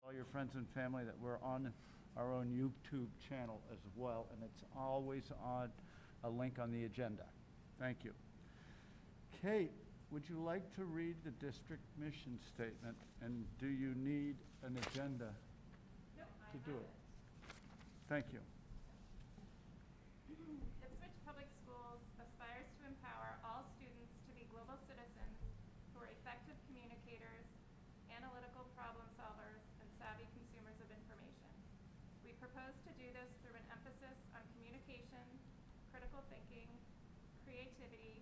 All your friends and family that we're on our own YouTube channel as well, and it's always on a link on the agenda. Thank you. Kate, would you like to read the district mission statement, and do you need an agenda to do it? Thank you. Ipswich Public Schools aspires to empower all students to be global citizens who are effective communicators, analytical problem solvers, and savvy consumers of information. We propose to do this through an emphasis on communication, critical thinking, creativity,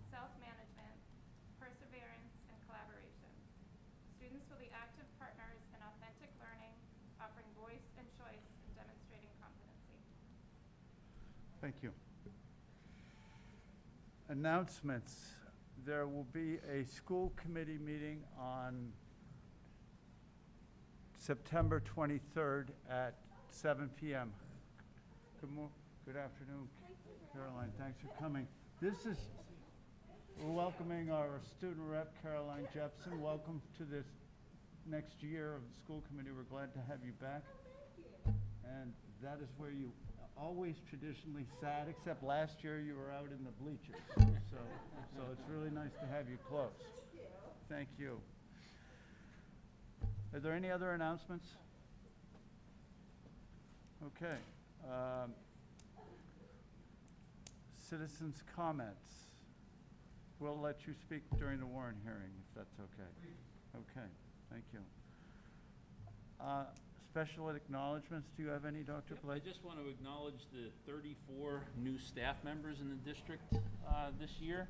self-management, perseverance, and collaboration. Students will be active partners in authentic learning, offering voice and choice and demonstrating competency. Thank you. Announcements. There will be a school committee meeting on September 23rd at 7 p.m. Good afternoon, Caroline. Thanks for coming. We're welcoming our student rep, Caroline Jepson. Welcome to this next year of the school committee. We're glad to have you back. And that is where you always traditionally sat, except last year you were out in the bleachers. So it's really nice to have you close. Thank you. Are there any other announcements? Okay. Citizens' comments. We'll let you speak during the Warren hearing, if that's okay. Okay, thank you. Special acknowledgements. Do you have any, Dr. Blake? I just want to acknowledge the 34 new staff members in the district this year.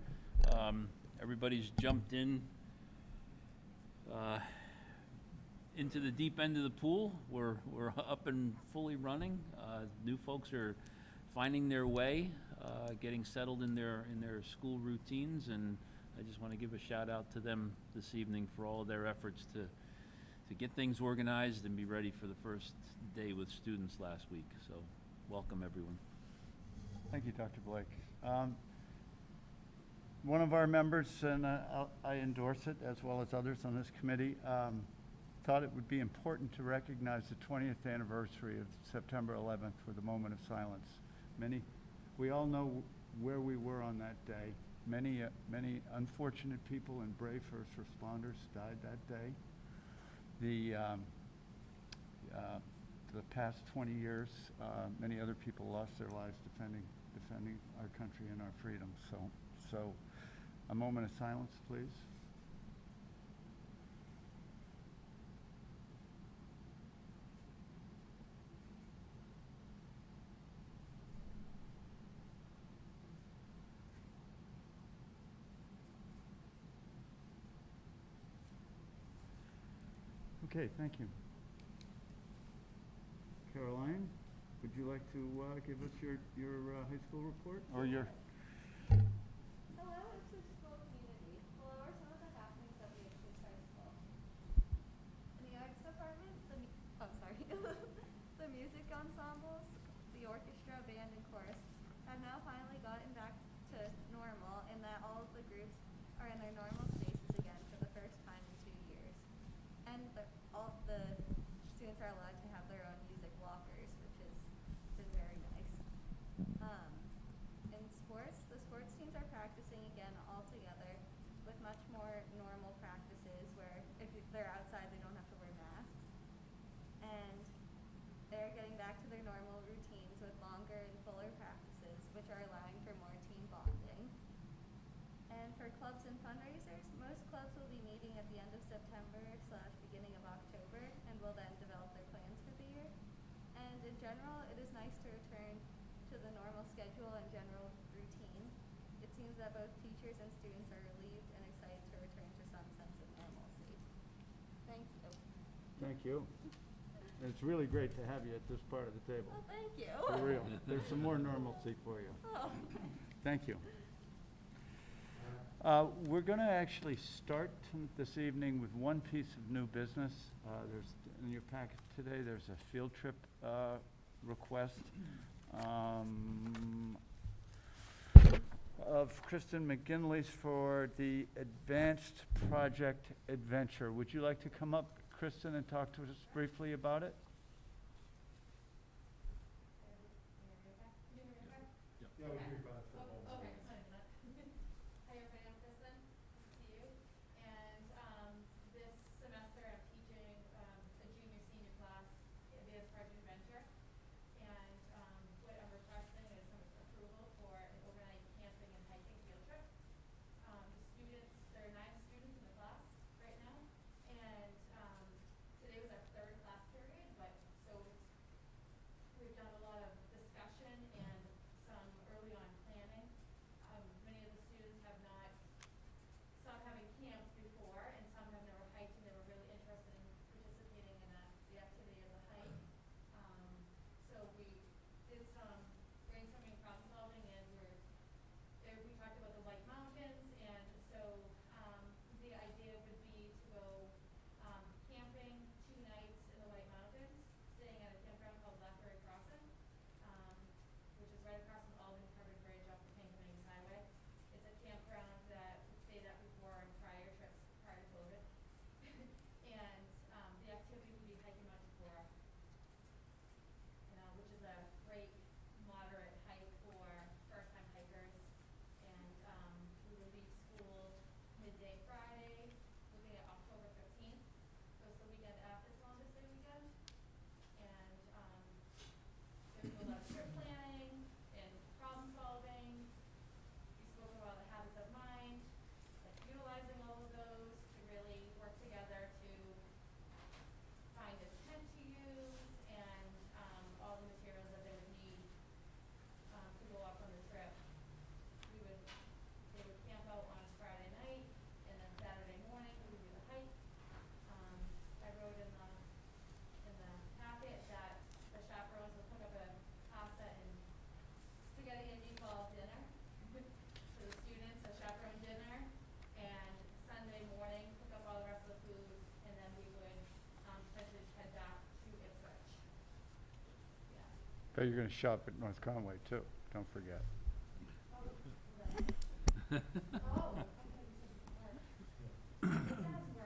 Everybody's jumped into the deep end of the pool. We're up and fully running. New folks are finding their way, getting settled in their school routines, and I just want to give a shout out to them this evening for all of their efforts to get things organized and be ready for the first day with students last week. So welcome, everyone. Thank you, Dr. Blake. One of our members, and I endorse it, as well as others on this committee, thought it would be important to recognize the 20th anniversary of September 11th with a moment of silence. We all know where we were on that day. Many unfortunate people and brave first responders died that day. The past 20 years, many other people lost their lives defending our country and our freedom. So a moment of silence, please. Okay, thank you. Caroline, would you like to give us your high school report? Or your... Hello, Ipswich School community. Below are some of the happenings at the Ipswich High School. In the arts department, the music ensembles, the orchestra, band, and chorus have now finally gotten back to normal in that all of the groups are in their normal spaces again for the first time in 2 years. And all the students are allowed to have their own music lockers, which has been very nice. In sports, the sports teams are practicing again all together with much more normal practices where if they're outside they don't have to wear masks. And they're getting back to their normal routines with longer and fuller practices, which are allowing for more team bonding. And for clubs and fundraisers, most clubs will be meeting at the end of September/beginning of October and will then develop their plans for the year. And in general, it is nice to return to the normal schedule and general routine. It seems that both teachers and students are relieved and excited to return to some sense of normalcy. Thank you. Thank you. It's really great to have you at this part of the table. Well, thank you. For real. There's some more normalcy for you. Oh. Thank you. We're going to actually start this evening with one piece of new business. There's in your packet today, there's a field trip request of Kristen McGinley's for the Advanced Project Adventure. Would you like to come up, Kristen and talk to us briefly about it? Yeah, we hear about it for a moment. Okay, sorry about that. Hi everybody, I'm Kristen, nice to see you. And this semester I'm teaching a junior-senior class advanced project adventure. And what I'm requesting is some approval for an overnight camping and hiking field trip. The students, there are 9 students in the class right now. And today was our 3rd class period, but so we've done a lot of discussion and some early on planning. Many of the students have not, some haven't camped before and some have never hiked and they were really interested in participating in the activity as a hike. So we did some brainstorming, problem solving, and we talked about the White Mountains, and so the idea would be to go camping 2 nights in the White Mountains, staying at a campground called Blackberry Crossing, which is right across from Albany Covered Bridge off the Pankomanes Highway. It's a campground that we stayed at before on prior trips prior to COVID. And the activity would be hiking Mount Deborah, which is a great moderate hike for first-time hikers. And we would leave school midday Friday, looking at October 15th. So it's the weekend after Columbus Day weekend. And there's a lot of trip planning and problem solving. We spoke about the habits of mind, like utilizing all of those to really work together to find a tent to use and all the materials that they would need to go off on the trip. They would camp out on Friday night, and then Saturday morning we would do the hike. I wrote in the packet that the chaperones would cook up a pasta and spaghetti and meatball dinner for the students, a chaperone dinner, and Sunday morning cook up all the rest of the food, and then we would potentially head back to Ipswich. Yeah. Bet you're gonna shop at North Conway too, don't forget.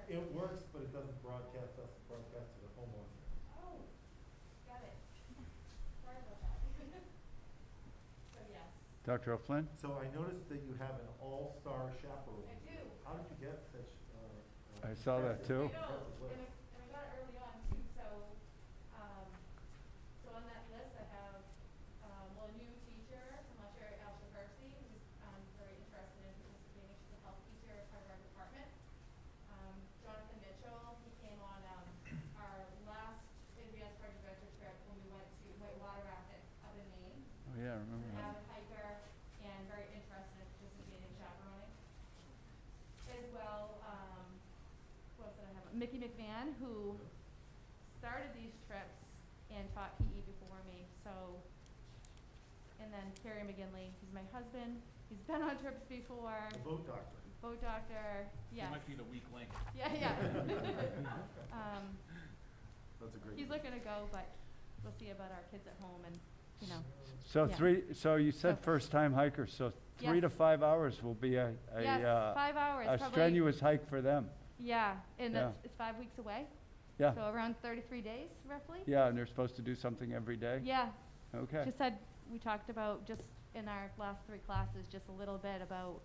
It works, but it doesn't broadcast us, broadcast to the homeowner. Oh, got it. Sorry about that. So yes, Dr. O'Flynn? So I noticed that you have an all-star chaperone. I do. How did you get such, I saw that too. I know, and I got it early on too, so on that list I have, a new teacher, I'm not sure, Alsha Percy, who's very interested in participating. She's a health teacher, part of our department. Jonathan Mitchell, he came on our last advanced project adventure trip when we went to whitewater rafting up in Maine. Oh, yeah, I remember An that. avid hiker and very interested in participating in chaperoning. As well, what else did I have? Mickey McMahon, who started these trips and taught PE before me, so. And then Carrie McGinley, he's my husband. He's been on trips before. a boat doctor? Boat doctor, yes. He might be the weak link. Yeah, yeah. That's a great. He's looking to go, but we'll see about our kids at home and, you know. So Yeah. so you said So- first-time hikers, so 3 to Yes. 5 hours will be Yes, 5 hours, a probably. strenuous hike for them. Yeah, and Yeah. it's 5 weeks away. Yeah, So around 33 days, roughly? yeah, and they're supposed to do something every day? Yeah, Okay. just said, we talked about just in our last 3 classes, just a little bit about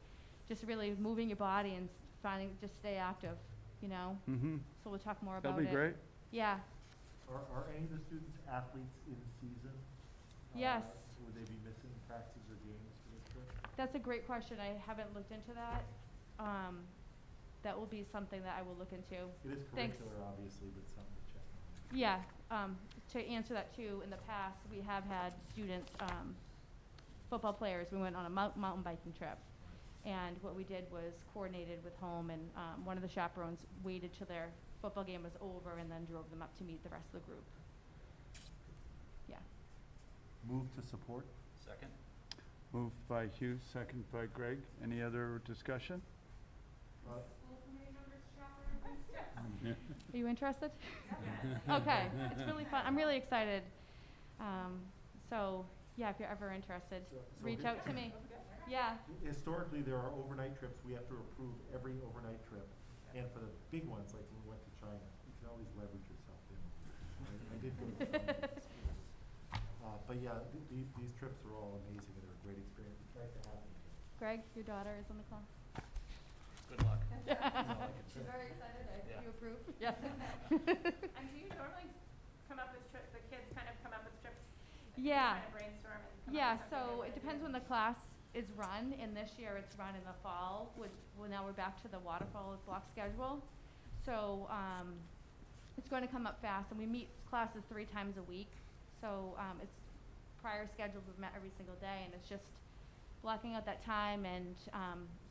just really moving your body and finding, just stay active, you know? Mm-hmm. So we'll talk more about That'll it. be great. Yeah, Are any of the students athletes in season? Yes. Would they be missing practices or games for this trip? that's a great question. I haven't looked into that. That will be something that I will look into. It is Thanks. curricular, obviously, but something to check on. Yeah, to answer that too, in the past, we have had students, football players, we went on a mountain biking trip. And what we did was coordinated with home, and one of the chaperones waited till their football game was over and then drove them up to meet the rest of the group. Yeah. Move to support? Second? Moved by Hugh, second by Greg. Any other discussion? School committee members chaperone this trip. Are you interested? Okay, it's really fun. I'm really excited. So, yeah, if you're ever interested, So reach here- out to me. Yeah, Historically, there are overnight trips. We have to approve every overnight trip. And for the big ones, like when we went to China, can always leverage yourself in. I did go to some of the schools. But yeah, these trips are all amazing and they're a great experience. It's nice to have them. Greg, your daughter is in the class. Good luck. She's very excited. Yeah. You approve? Yeah. And do you normally come up with trips, the kids kind of come up with trips? and you Yeah. Kind of brainstorm and come Yeah, up with something so they it wanna depends do? when the class is run, and this year it's run in the fall, well, now we're back to the waterfall block schedule. So, it's going to come up fast, and we meet classes 3 times a week. So, it's prior schedules, we've met every single day, and it's just blocking out that time, and,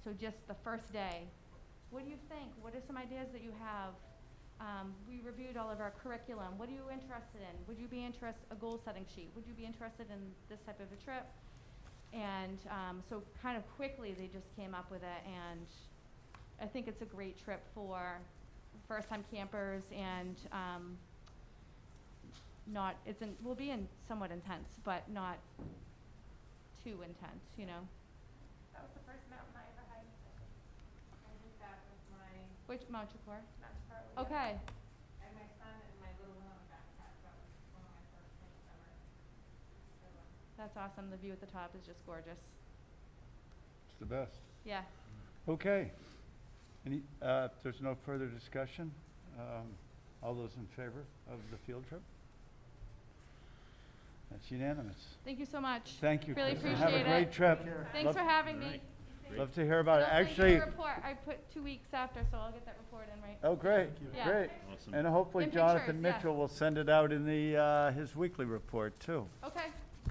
so just the first day, what do you think? What are some ideas that you have? We reviewed all of our curriculum. What are you interested in? Would you be interested, a goal-setting sheet? Would you be interested in this type of a trip? And so kind of quickly, they just came up with it, and I think it's a great trip for first-time campers, and will be somewhat intense, but not too intense, you know? That was the first mountain I ever hiked. I did that with my Which, Mount Chicor? Mount Charlie. Okay, And my son and my little one on a backpack. That was one of my first things ever. So, that's awesome. The view at the top is just gorgeous. It's the best. Yeah. Okay. If there's no further discussion, all those in favor of the field trip? That's unanimous. Thank you so much. Thank you, Really Kristen. appreciate Have a great it. trip. Thanks Love- for having me. Alright. Love to hear about it. And I'll send you Actually, the report. I put 2 weeks after, so I'll get that report in right. oh, great, Thank you. Yeah. great. Awesome. And hopefully And Jonathan pictures, yeah. Mitchell will send it out in his weekly report, too. Okay,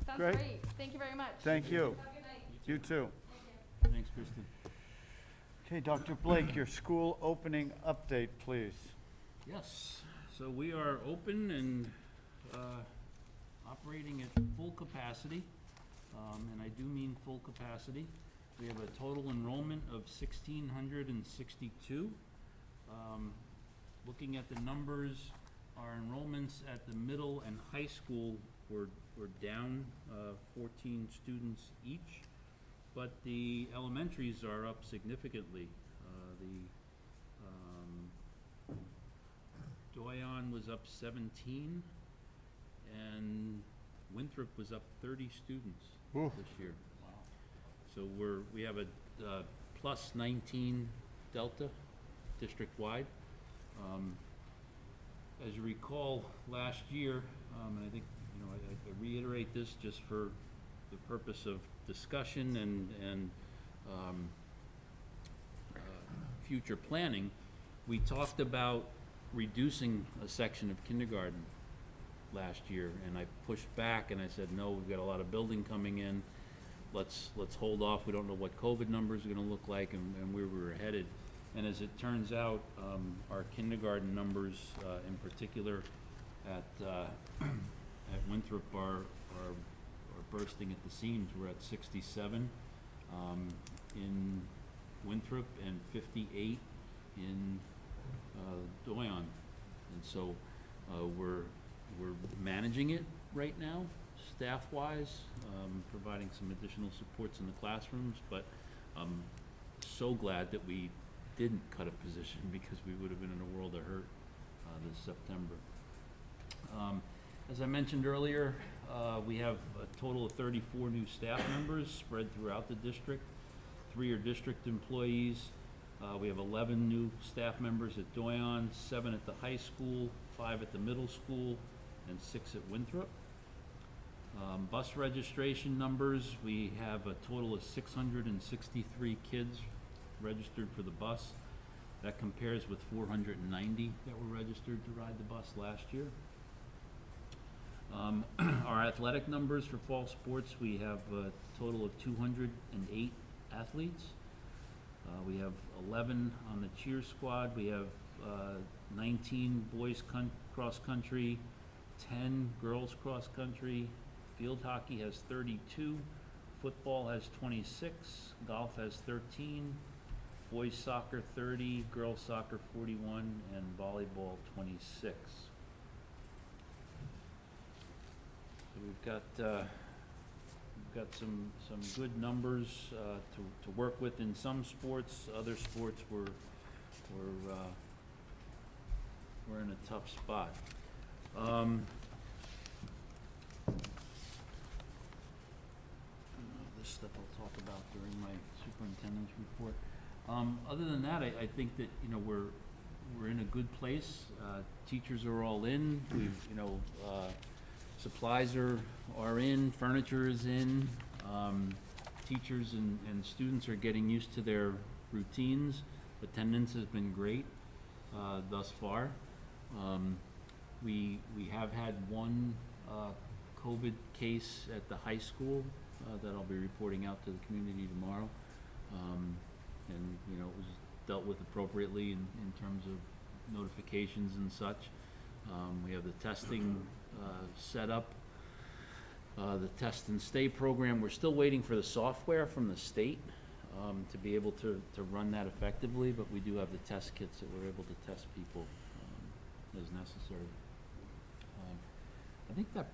sounds Great. great. Thank you very much. Thank you. Have a good night. You too. Thanks, Kristen. Okay, Dr. Blake, your school opening update, please. Yes, so we are open and operating at full capacity, and I do mean full capacity. We have a total enrollment of 1,662. Looking at the numbers, our enrollments at the middle and high school were down 14 students each, but the elementaries are up significantly. Doyon was up 17, and Winthrop was up 30 students Oof. this year. So we have a plus 19 delta district-wide. As you recall, last year, and I think, I reiterate this just for the purpose of discussion and future planning, we talked about reducing a section of kindergarten last year, and I pushed back and I said, no, we've got a lot of building coming in. Let's hold off. We don't know what COVID numbers are gonna look like and where we were headed. And as it turns out, our kindergarten numbers, in particular at Winthrop are bursting at the seams. We're at 67 in Winthrop and 58 in Doyon. And so we're managing it right now, staff-wise, providing some additional supports in the classrooms, but I'm so glad that we didn't cut a position because we would have been in a world of hurt this September. As I mentioned earlier, we have a total of 34 new staff members spread throughout the district. 3 are district employees. We have 11 new staff members at Doyon, 7 at the high school, 5 at the middle school, and 6 at Winthrop. Bus registration numbers, we have a total of 663 kids registered for the bus. That compares with 490 that were registered to ride the bus last year. Our athletic numbers for fall sports, we have a total of 208 athletes. We have 11 on the cheer squad. We have 19 boys cross country, 10 girls cross country. Field hockey has 32. Football has 26. Golf has 13. Boys soccer 30. Girls soccer 41. And volleyball 26. So we've got some good numbers to work with in some sports. Other sports we're we're in a tough spot. This stuff I'll talk about during my superintendent's report. Other than that, I think that, you know, we're in a good place. Teachers are all in. We've, you know, supplies are in, furniture is in. Teachers and students are getting used to their routines. Attendance has been great thus far. We have had one COVID case at the high school that I'll be reporting out to the community tomorrow. And, you know, it was dealt with appropriately in terms of notifications and such. We have the testing set up, the test and stay program. We're still waiting for the software from the state to be able to run that effectively, but we do have the test kits that we're able to test people as necessary. I think that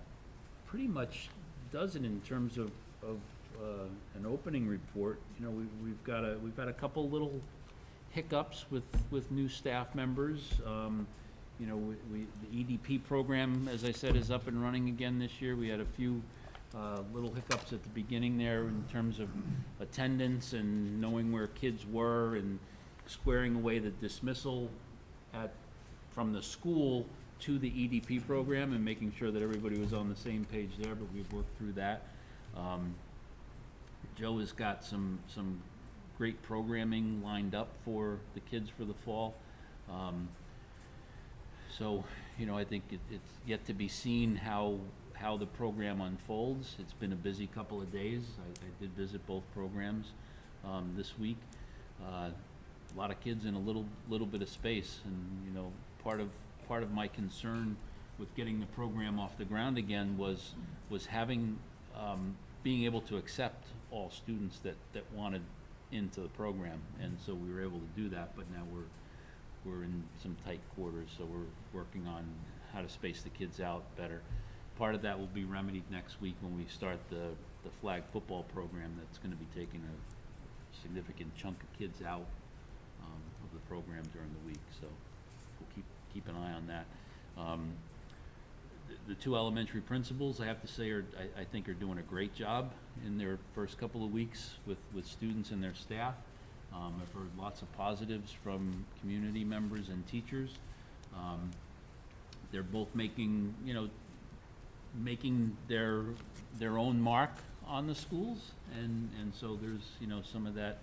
pretty much does it in terms of an opening report. You know, we've had a couple little hiccups with new staff members. You know, the EDP program, as I said, is up and running again this year. We had a few little hiccups at the beginning there in terms of attendance and knowing where kids were and squaring away the dismissal from the school to the EDP program and making sure that everybody was on the same page there, but we've worked through that. Joe has got some great programming lined up for the kids for the fall. So, you know, I think it's yet to be seen how the program unfolds. It's been a busy couple of days. I did visit both programs this week. A lot of kids in a little bit of space, and, you know, part of my concern with getting the program off the ground again was having being able to accept all students that wanted into the program, and so we were able to do that. But now we're in some tight quarters, so we're working on how to space the kids out better. Part of that will be remedied next week when we start the flag football program. That's going to be taking a significant chunk of kids out of the program during the week, so we'll keep an eye on that. The two elementary principals, I have to say, I think are doing a great job in their first couple of weeks with students and their staff. I've heard lots of positives from community members and teachers. They're both making their own mark on the schools, and so there's, you know, some of that,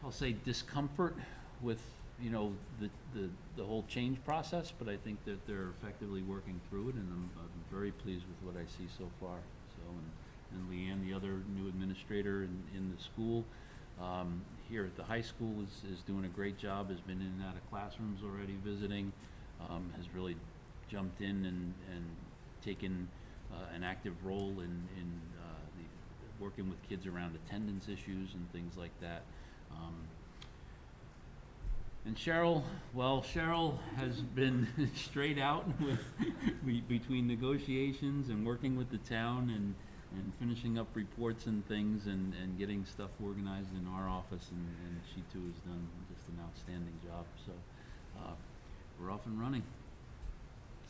I'll say, discomfort with, you know, the whole change process, but I think that they're effectively working through it, and I'm very pleased with what I see so far. So, and Leanne, the other new administrator in the school, here at the high school, is doing a great job, has been in and out of classrooms already visiting, has really jumped in and taken an active role in working with kids around attendance issues and things like that. And Cheryl has been straight out between negotiations and working with the town and finishing up reports and things and getting stuff organized in our office, and she too has done just an outstanding job. So we're off and running.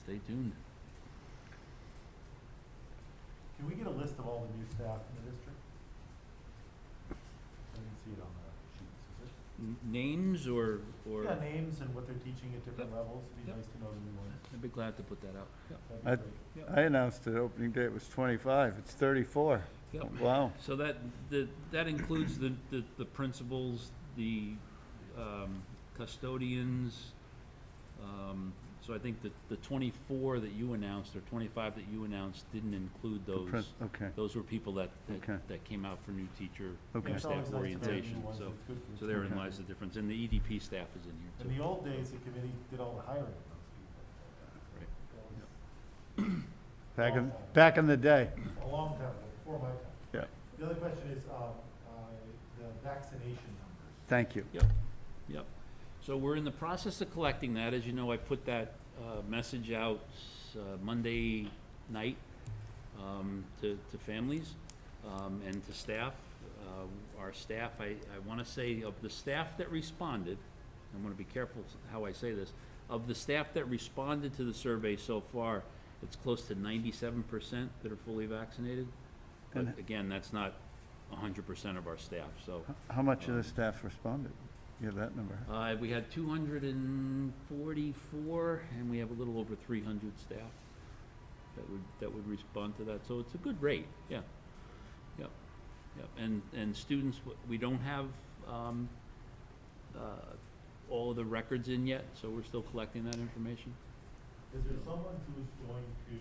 Stay tuned. Can we get a list of all the new staff in the district? I didn't see it on the sheets, is it? Names or? Yeah, names and what they're teaching at different levels. It'd be Yep. nice to know the new ones. I'd be glad to put that out. Yep. That'd be great. I announced the opening date was 25, it's 34. Yep. Wow. So that includes the principals, the custodians. So I think that the 24 that you announced, or 25 that you announced, didn't include those. Okay, Those were people that Okay. came out for new teacher Okay. Yeah, it's staff always nice to know new orientation. ones. So It's good for the so therein Okay. lies the difference. And the EDP staff is in here In too. the old days, the committee did all the hiring of those Right. people. That was back in the day. a long time ago, before my time. Yeah. The other question is, the vaccination numbers. Thank you. Yep. So we're in the process of collecting that. As you know, I put that message out Monday night to families and to staff. Our staff, I want to say, of the staff that responded, I'm gonna be careful how I say this, of the staff that responded to the survey so far, it's close to 97% that are fully vaccinated. But And- again, that's not 100% of our staff, so. How much of the staff responded? You have that number? We had 244, and we have a little over 300 staff that would respond to that, so it's a good rate, yeah. Yep, yep, and students, we don't have, all of the records in yet, so we're still collecting that information. Is there someone who's going to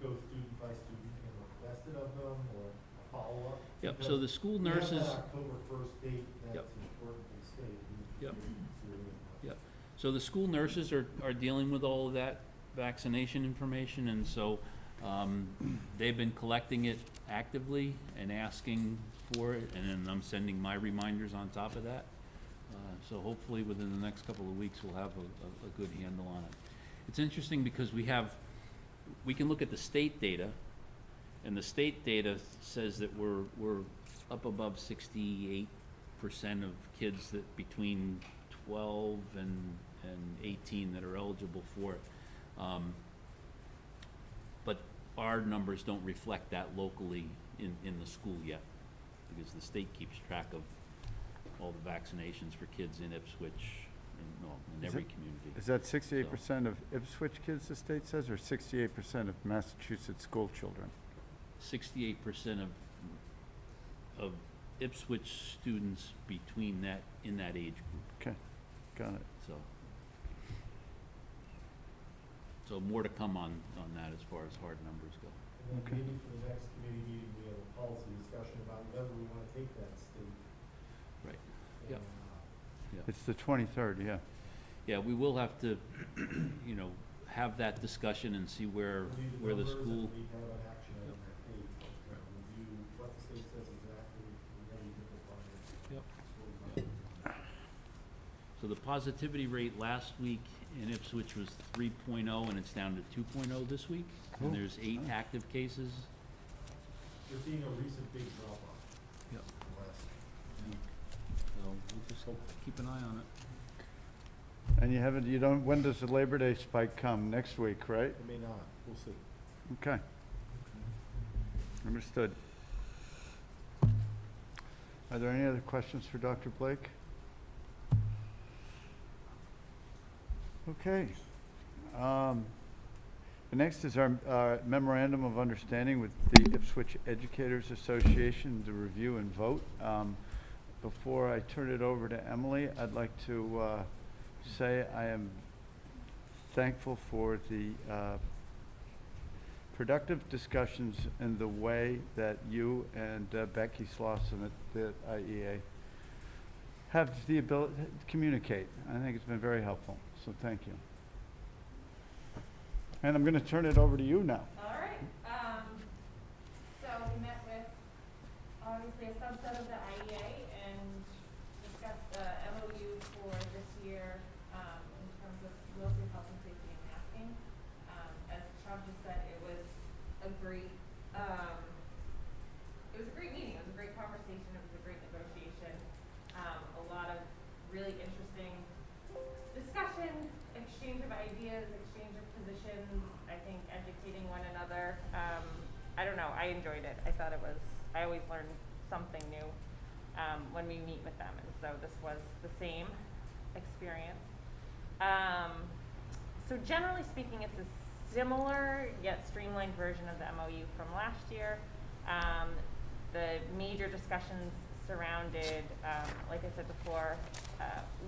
go student by student and request it of them, or a follow-up? Yep, so Because the school we have nurses, that October 1st date, that's Yep. important to the state. We need to Yep. be considering that. yep, so the school nurses are dealing with all of that vaccination information, and so, they've been collecting it actively and asking for it, and then I'm sending my reminders on top of that. So hopefully within the next couple of weeks, we'll have a good handle on it. It's interesting because we can look at the state data, and the state data says that we're up above 68% of kids that between 12 and 18 that are eligible for it. But our numbers don't reflect that locally in the school yet, because the state keeps track of all the vaccinations for kids in Ipswich, in Is every it- community. Is that 68% of Ipswich kids, the state says, or 68% of Massachusetts school children? 68% of Ipswich students between that, in that age group, Okay, got it. so. So more to come on that as far as hard numbers go. And Okay. then maybe for the next committee meeting, we have a policy discussion about whether we want to take that state. Right. Yep. and, Yeah. It's the 23rd, yeah. Yeah, we will have to, have that discussion and see where we need the numbers, and school. we need to have an action item that day, review what the state says exactly, and then we can define it. Yep. That's what we So the positivity rate last week in Ipswich was 3.0, and it's down to 2.0 this week. Cool. And there's 8 Nice. active cases. We're seeing a recent big drop off Yep. in the last. So we'll just keep an eye on it. And when does the Labor Day spike come? Next week, right? It may not, we'll see. Okay. Understood. Are there any other questions for Dr. Blake? Okay. The next is our memorandum of understanding with the Ipswich Educators Association to review and vote. Before I turn it over to Emily, I'd like to say I am thankful for the productive discussions and the way that you and Becky Slauson at the IEA have the ability to communicate. I think it's been very helpful, so thank you. And I'm going to turn it over to you now. All right, so we met with, obviously, a subset of the IEA and discussed the MOU for this year, in terms of mostly health and safety and masking. As Chubb just said, it was a great meeting, it was a great conversation, it was a great negotiation. A lot of really interesting discussion, exchange of ideas, exchange of positions, I think educating one another. I don't know, I enjoyed it. I thought I always learn something new when we meet with them, and so this was the same experience. So generally speaking, it's a similar yet streamlined version of the MOU from last year. The major discussions surrounded, like I said before,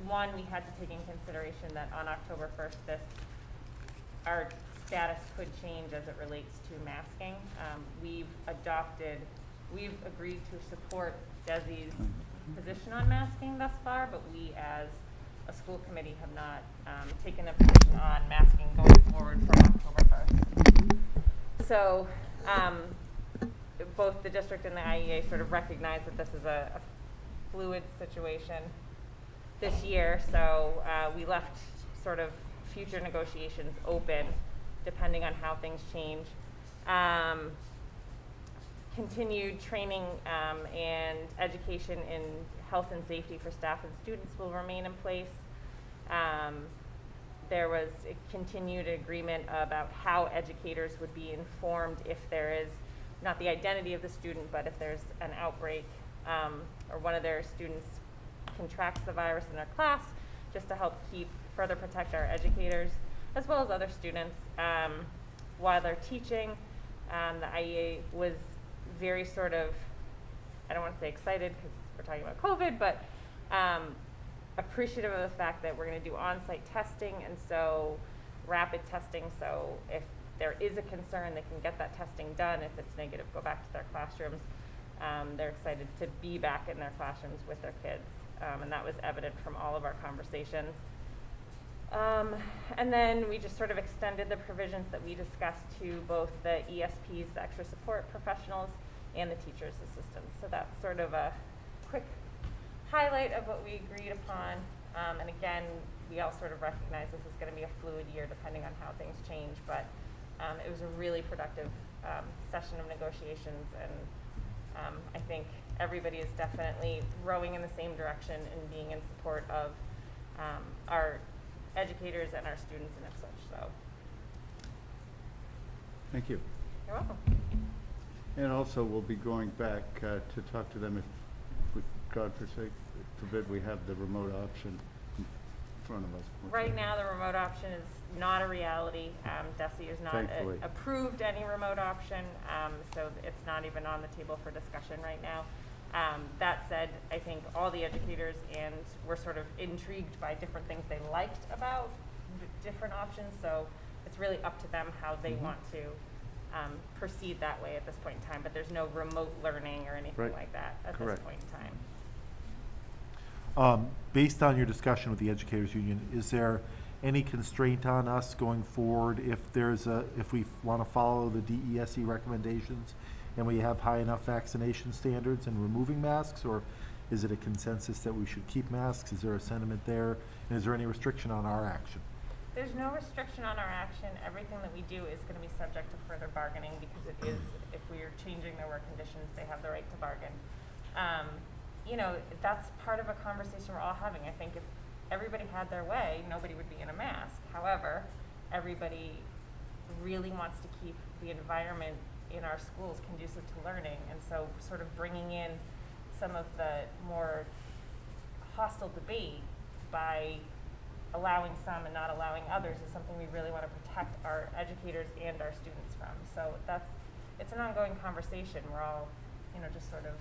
one, we had to take in consideration that on October 1st, our status could change as it relates to masking. We've agreed to support Desi's position on masking thus far, but we as a school committee have not taken a position on masking going forward from October 1st. So both the district and the IEA sort of recognize that this is a fluid situation this year, so we left sort of future negotiations open depending on how things change. Continued training and education in health and safety for staff and students will remain in place. There was a continued agreement about how educators would be informed if there is, not the identity of the student, but if there's an outbreak or one of their students contracts the virus in their class, just to help further protect our educators as well as other students. While they're teaching, the IEA was very sort of, I don't want to say excited because we're talking about COVID, but appreciative of the fact that we're going to do on-site testing, and so rapid testing, so if there is a concern, they can get that testing done. If it's negative, go back to their classrooms. They're excited to be back in their classrooms with their kids, and that was evident from all of our conversations. And then we just sort of extended the provisions that we discussed to both the ESPs, the extra support professionals, and the teachers' assistants. So that's sort of a quick highlight of what we agreed upon. And again, we all sort of recognize this is going to be a fluid year depending on how things change, but it was a really productive session of negotiations, and I think everybody is definitely rowing in the same direction and being in support of our educators and our students in Ipswich. So, Thank you. you're welcome. And also, we'll be going back to talk to them if, God forbid, we have the remote option in front of us. Right now, the remote option is not a reality. DESE has not Thankfully. approved any remote option, so it's not even on the table for discussion right now. That said, I think all the educators and were sort of intrigued by different things they liked about different options, so it's really up to them how they want to proceed that way at this point in time, but there's no remote learning or anything Right. like that at Correct. this point in time. Based on your discussion with the Educators Union, is there any constraint on us going forward if we want to follow the DESE recommendations and we have high enough vaccination standards and removing masks, or is it a consensus that we should keep masks? Is there a sentiment there? And is there any restriction on our action? There's no restriction on our action. Everything that we do is going to be subject to further bargaining, because it is, if we are changing their work conditions, they have the right to bargain. You know, that's part of a conversation we're all having. I think if everybody had their way, nobody would be in a mask. However, everybody really wants to keep the environment in our schools conducive to learning, and so sort of bringing in some of the more hostile debate by allowing some and not allowing others is something we really want to protect our educators and our students from. So it's an ongoing conversation. We're all, you know, just sort of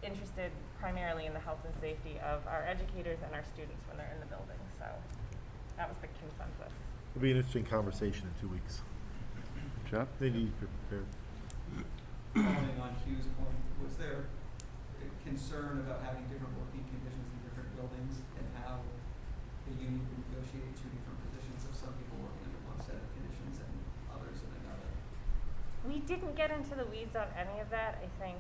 interested primarily in the health and safety of our educators and our students when they're in the building. So that was the consensus. It'll be an interesting conversation in 2 weeks. Jeff? They need to be prepared. Following on Hugh's point, was there a concern about having different working conditions in different buildings and how the union would negotiate two different positions of some people working under one set of conditions and others in another? We didn't get into the weeds on any of that. I think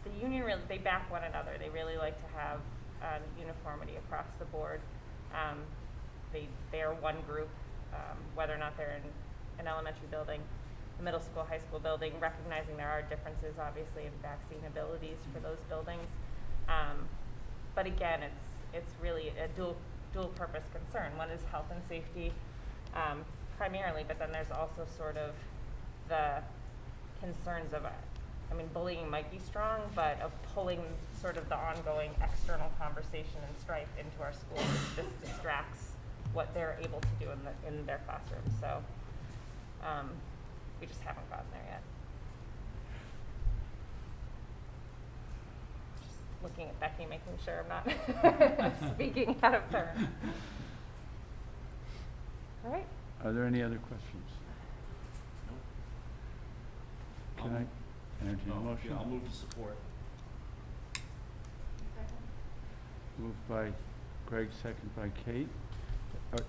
the union they back one another. They really like to have uniformity across the board. They are one group, whether or not they're in an elementary building, a middle school, high school building, recognizing there are differences obviously in vaccine abilities for those buildings. But again, it's really a dual purpose concern. One is health and safety primarily, but then there's also sort of the concerns of, I mean, bullying might be strong, but of pulling sort of the ongoing external conversation and strife into our schools. This distracts what they're able to do in their classrooms. So we just haven't gotten there yet. Just looking at Becky, making sure I'm not speaking out of turn. All right. Are there any other questions? Can I entertain a motion? Yeah, I'll move to support. Moved by Greg, second by Kate.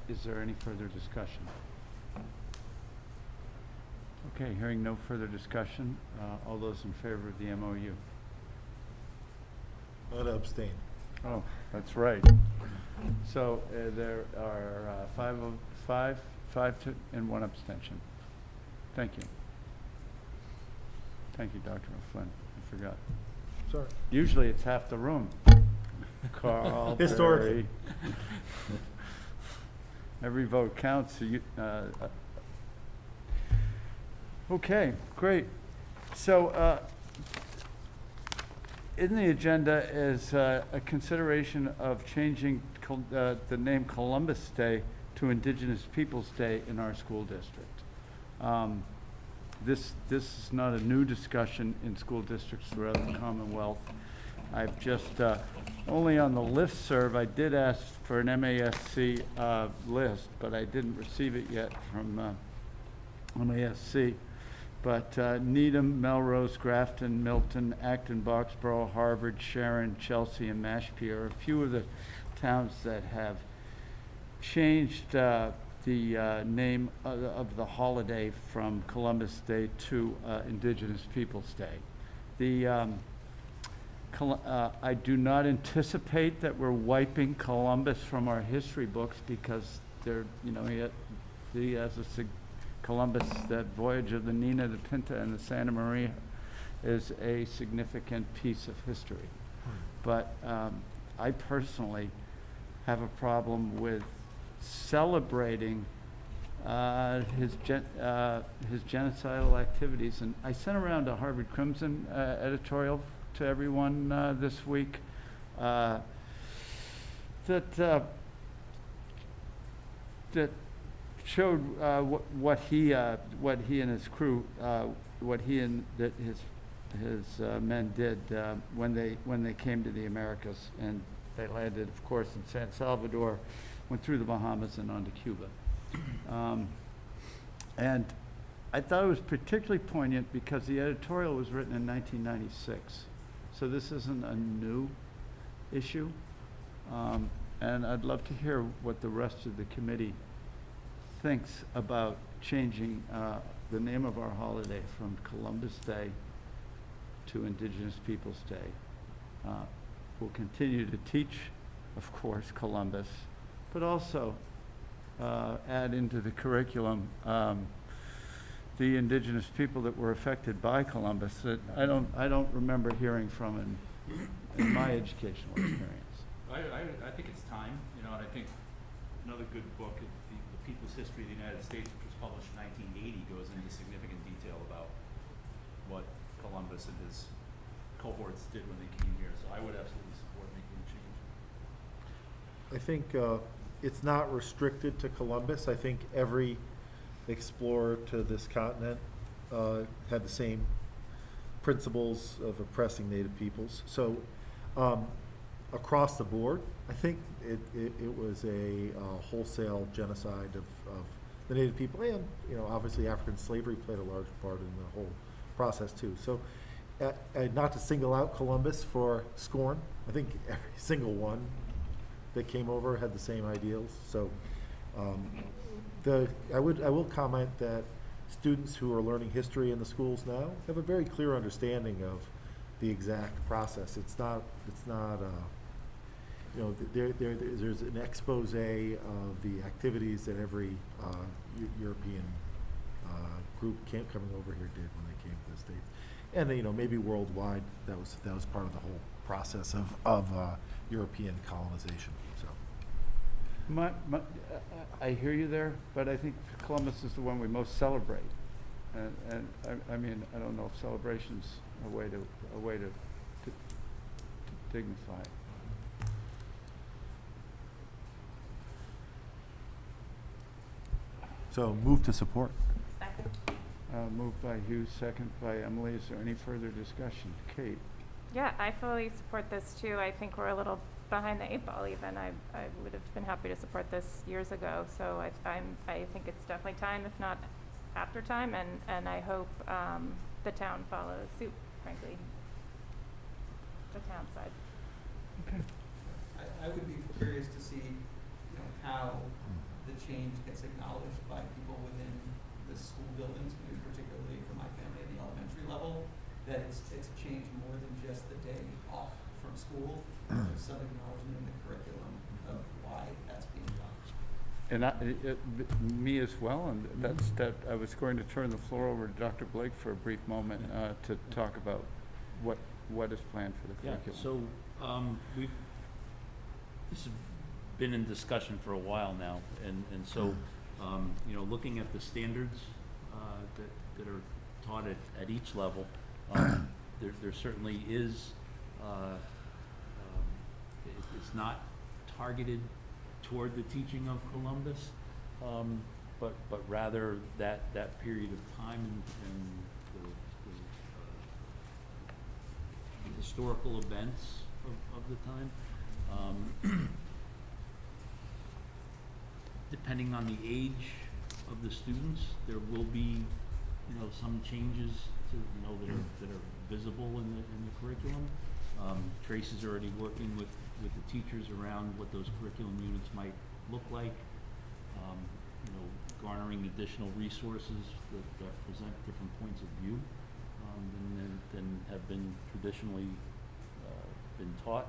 Is there any further discussion? Okay, hearing no further discussion, all those in favor of the MOU? I'm going to abstain. Oh, that's right. So there are 5 and 1 abstention. Thank you. Thank you, Dr. O'Flynn. I forgot. Sorry. Usually it's half the room. Carl Historically. Berry. Every vote counts. Okay, great. So, in the agenda is a consideration of changing the name Columbus Day to Indigenous Peoples' Day in our school district. This is not a new discussion in school districts throughout the Commonwealth. I've just, only on the listserv, I did ask for an MASC list, but I didn't receive it yet from MASC. But Needham, Melrose, Grafton, Milton, Acton, Boxborough, Harvard, Sharon, Chelsea, and Mashpee are a few of the towns that have changed the name of the holiday from Columbus Day to Indigenous Peoples' Day. I do not anticipate that we're wiping Columbus from our history books because they're, he has Columbus, that voyage of the Nina, the Pinta, and the Santa Maria is a significant piece of history. But I personally have a problem with celebrating his genocidal activities. And I sent around a Harvard Crimson editorial to everyone this week that showed what he and his crew, what he and his men did when they came to the Americas, and they landed, of course, in San Salvador, went through the Bahamas and on to Cuba. And I thought it was particularly poignant because the editorial was written in 1996, so this isn't a new issue. And I'd love to hear what the rest of the committee thinks about changing the name of our holiday from Columbus Day to Indigenous Peoples' Day. We'll continue to teach, of course, Columbus, but also add into the curriculum the indigenous people that were affected by Columbus that I don't remember hearing from in my educational experience. I think it's time, and I think another good book, the People's History of the United States, which was published in 1980, goes into significant detail about what Columbus and his cohorts did when they came here. So I would absolutely support making a change. I think it's not restricted to Columbus. I think every explorer to this continent had the same principles of oppressing Native peoples. So across the board, I think it was a wholesale genocide of the Native people, and obviously African slavery played a large part in the whole process too. So not to single out Columbus for scorn, I think every single one that came over had the same ideals. So I will comment that students who are learning history in the schools now have a very clear understanding of the exact process. It's not there's an expose of the activities that every European group coming over here did when they came to the States, and maybe worldwide that was part of the whole process of European colonization. So I hear you there, but I think Columbus is the one we most celebrate, and I mean I don't know if celebration's a way to dignify it. So move to support. Second. Moved by Hughes, second by Emily. Is there any further discussion? Kate? Yeah, I fully support this too. I think we're a little behind the 8 ball even. I would have been happy to support this years ago. So I think it's definitely time, if not after time, and I hope the town follows suit, frankly. The town side. Okay. I would be curious to see, how the change gets acknowledged by people within the school buildings, maybe particularly for my family at the elementary level, that it's a change more than just the day off from school. There's some acknowledgement in the curriculum of why that's being done. And me as well, and that I was going to turn the floor over to Dr. Blake for a brief moment to talk about what is planned for the curriculum. So we've this has been in discussion for a while now, and so, you know, looking at the standards that are taught at each level, there certainly is, it's not targeted toward the teaching of Columbus, but rather that period of time and the historical events of the time. Depending on the age of the students, there will be, you know, some changes to, you know, that are visible in the curriculum. Tracy's already working with the teachers around what those curriculum units might look like. You know, garnering additional resources that present different points of view than have been traditionally been taught,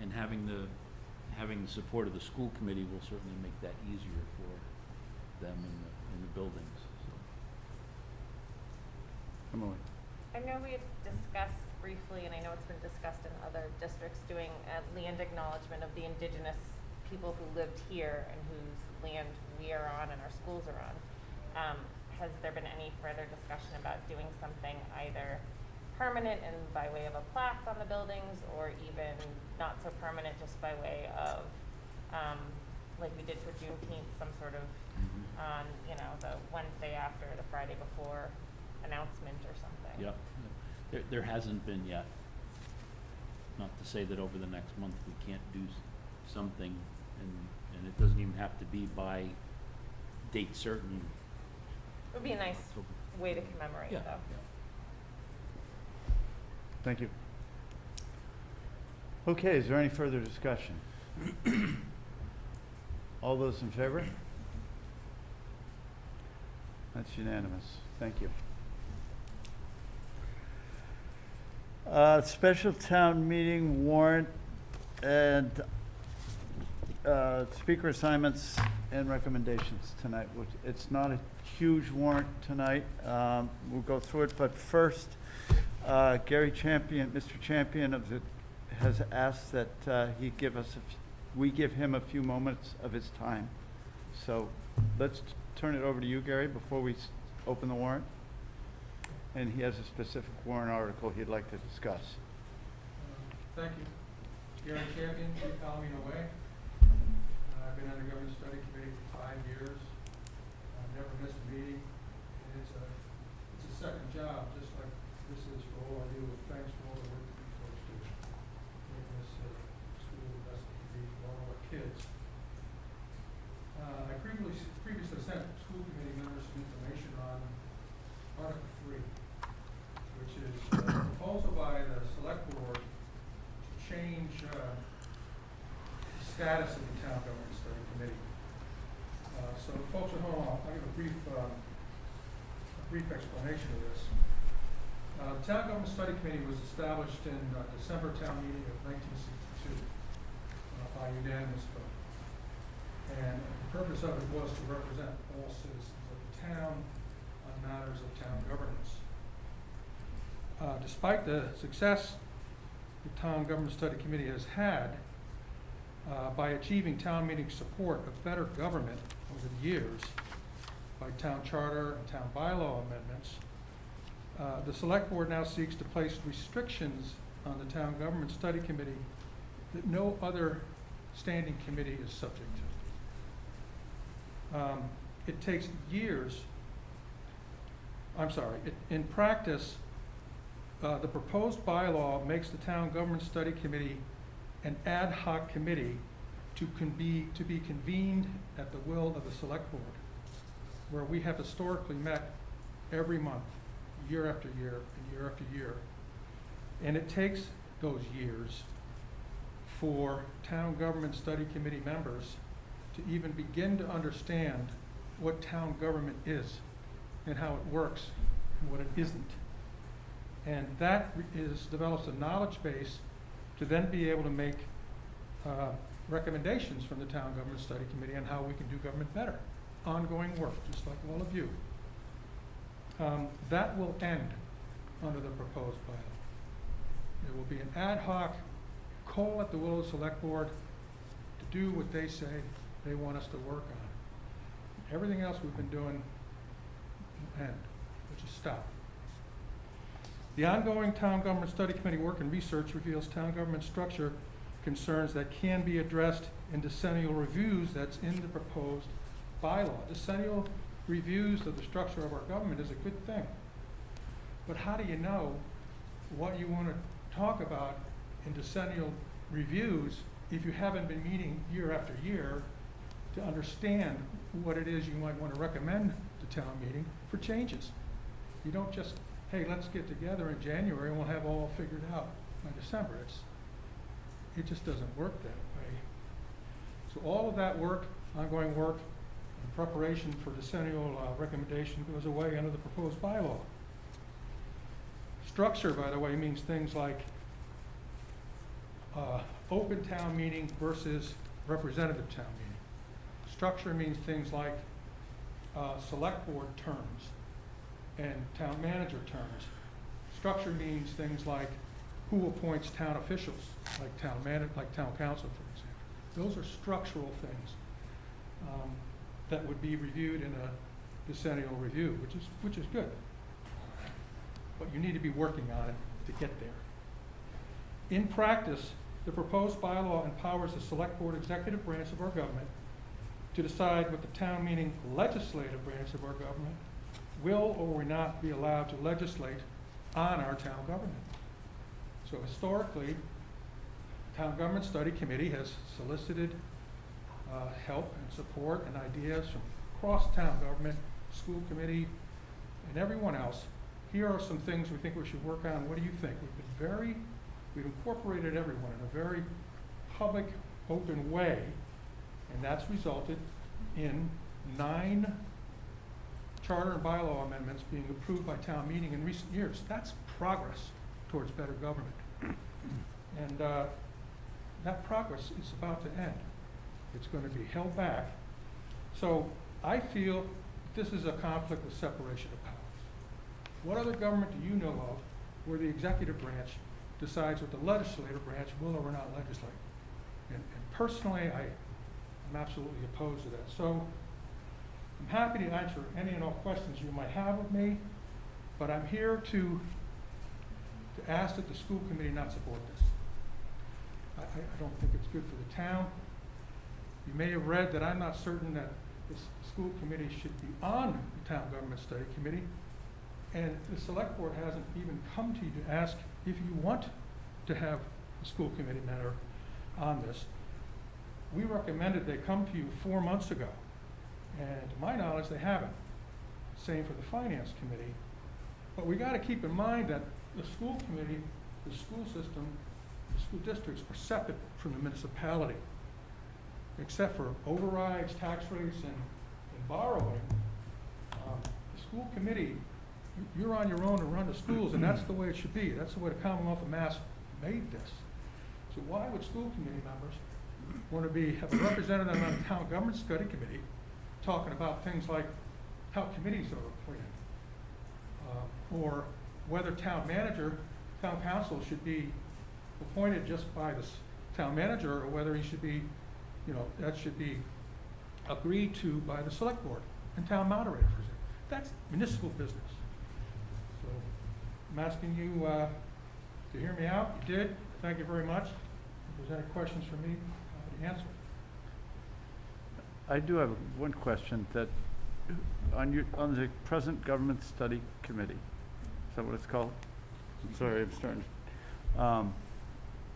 and having the support of the school committee will certainly make that easier for them in the buildings. So. Emily. I know we had discussed briefly, and I know it's been discussed in other districts, doing a land acknowledgement of the indigenous people who lived here and whose land we are on and our schools are on. Has there been any further discussion about doing something either permanent and by way of a plaque on the buildings, or even not so permanent, just by way of, like we did for Juneteenth, some sort of, on, you know, the Wednesday after, the Friday before announcement or something? Yeah, there hasn't been yet. Not to say that over the next month we can't do something, and it doesn't even have to be by date certain. It would be a nice way to commemorate, Yeah, though. yeah. Thank you. Okay, is there any further discussion? All those in favor? That's unanimous. Thank you. Special town meeting warrant and speaker assignments and recommendations tonight. It's not a huge warrant tonight. We'll go through it, but first, Gary Champion, Mr. Champion has asked that we give him a few moments of his time. So let's turn it over to you, Gary, before we open the warrant. And he has a specific warrant article he'd like to discuss. Thank you. Gary Champion, 3 Palomino Way. I've been on the Government Study Committee for 5 years. I've never missed a meeting. And it's a second job, just like this is for all of you. And thanks for all the work that you folks do, making this school the best it can be for all our kids. I previously sent school committee members some information on Article 3, which is a proposal by the select board to change the status of the town government study committee. So folks at home, I'll give a brief explanation of this. The town government study committee was established in December town meeting of 1962 by unanimous vote. And the purpose of it was to represent all citizens of the town on matters of town governance. Despite the success the Town Government Study Committee has had by achieving town meeting support of better government over the years by town charter and town bylaw amendments, the Select Board now seeks to place restrictions on the Town Government Study Committee that no other standing committee is subject to. It takes years. In practice, the proposed bylaw makes the Town Government Study Committee an ad hoc committee to be convened at the will of the Select Board, where we have historically met every month, year after year and year after year. And it takes those years for Town Government Study Committee members to even begin to understand what town government is and how it works and what it isn't. And that develops a knowledge base to then be able to make recommendations from the Town Government Study Committee on how we can do government better. Ongoing work, just like all of you. That will end under the proposed bylaw. There will be an ad hoc call at the will of the Select Board do what they say they want us to work on. Everything else we've been doing, and which is stop. The ongoing Town Government Study Committee work and research reveals town government structure concerns that can be addressed in decennial reviews that's in the proposed bylaw. Decennial reviews of the structure of our government is a good thing. But how do you know what you want to talk about in decennial reviews if you haven't been meeting year after year to understand what it is you might want to recommend to town meeting for changes? You don't just, hey, let's get together in January and we'll have all figured out by December. It just doesn't work that way. So all of that work, ongoing work, in preparation for decennial recommendation goes away under the proposed bylaw. Structure, by the way, means things like open town meeting versus representative town meeting. Structure means things like select board terms and town manager terms. Structure means things like who appoints town officials, like town council, for example. Those are structural things that would be reviewed in a decennial review, which is good. But you need to be working on it to get there. In practice, the proposed bylaw empowers the select board executive branch of our government to decide what the town meeting legislative branch of our government will or will not be allowed to legislate on our town government. So historically, Town Government Study Committee has solicited help and support and ideas from across town government, school committee, and everyone else. Here are some things we think we should work on. What do you think? We've incorporated everyone in a very public, open way, and that's resulted in 9 charter and bylaw amendments being approved by town meeting in recent years. That's progress towards better government. And that progress is about to end. It's going to be held back. So I feel this is a conflict with separation of powers. What other government do you know of where the executive branch decides what the legislative branch will or will not legislate? And personally, I'm absolutely opposed to that. So I'm happy to answer any and all questions you might have of me, but I'm here to ask that the school committee not support this. I don't think it's good for the town. You may have read that I'm not certain that the school committee should be on the Town Government Study Committee, and the select board hasn't even come to you to ask if you want to have a school committee member on this. We recommended they come to you 4 months ago, and to my knowledge, they haven't. Same for the Finance Committee. But we got to keep in mind that the school committee, the school system, the school districts are separate from the municipality. Except for overrides, tax rates, and borrowing, the school committee, you're on your own to run the schools, and that's the way it should be. That's the way the Commonwealth of Mass made this. So why would school committee members want to have a representative on the Town Government Study Committee talking about things like how committees are appointed, or whether town council should be appointed just by the town manager, or whether he should be, that should be agreed to by the select board and town moderator, for example. That's municipal business. So I'm asking you to hear me out. You did. Thank you very much. If there's any questions for me, I'm happy to answer. I do have one question that on the present government study committee, is that what it's called? I'm sorry, I'm starting.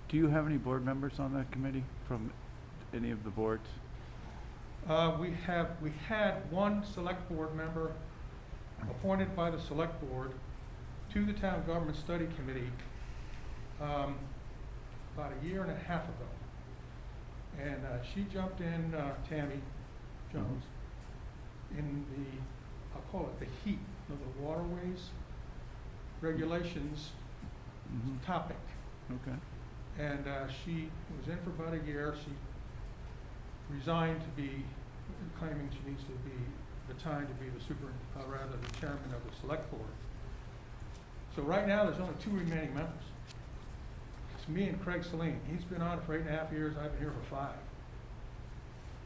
Do you have any board members on that committee from any of the boards? We had one select board member appointed by the select board to the Town Government Study Committee about a year and a half ago. And she jumped in, Tammy Jones, in I'll call it the heat of the waterways regulations topic. Okay. And she was in for about a year. She resigned to be, claiming she needs to be retired to be the the chairman of the select board. So right now there's only 2 remaining members. It's me and Craig Saline. He's been on it for 8.5 years. I've been here for 5.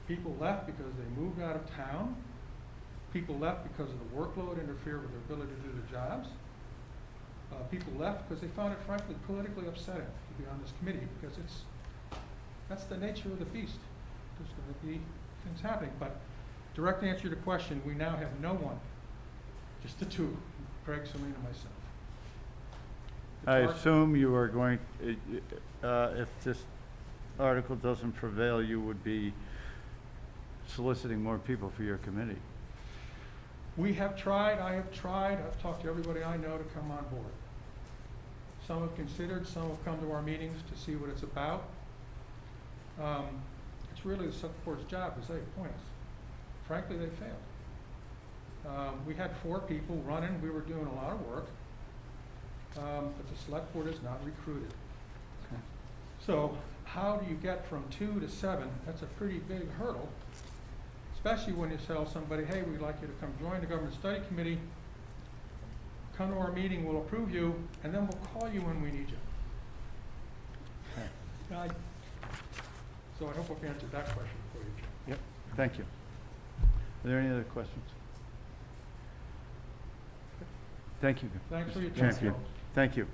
People left because they moved out of town. People left because of the workload interfered with their ability to do their jobs. People left because they found it frankly politically upsetting to be on this committee, because that's the nature of the beast. There's going to be things happening. But direct answer to the question, we now have no one, just the two, Greg, Selena, and myself. The I charge- assume you are going, if this article doesn't prevail, you would be soliciting more people for your committee. We have tried, I have tried, I've talked to everybody I know to come on board. Some have considered, some have come to our meetings to see what it's about. It's really the select board's job, as they appoint us. Frankly, they failed. We had 4 people running, we were doing a lot of work, but the select board is not recruited. Okay. So how do you get from 2 to 7? That's a pretty big hurdle, especially when you tell somebody, hey, we'd like you to come join the government study committee, come to our meeting, we'll approve you, and then we'll call you when we need you. Okay. So I hope I've answered that question for you, Jim. Yep, thank you. Are there any other questions? Thank you. Thanks for your Mr. time, Champion. folks. Thank you.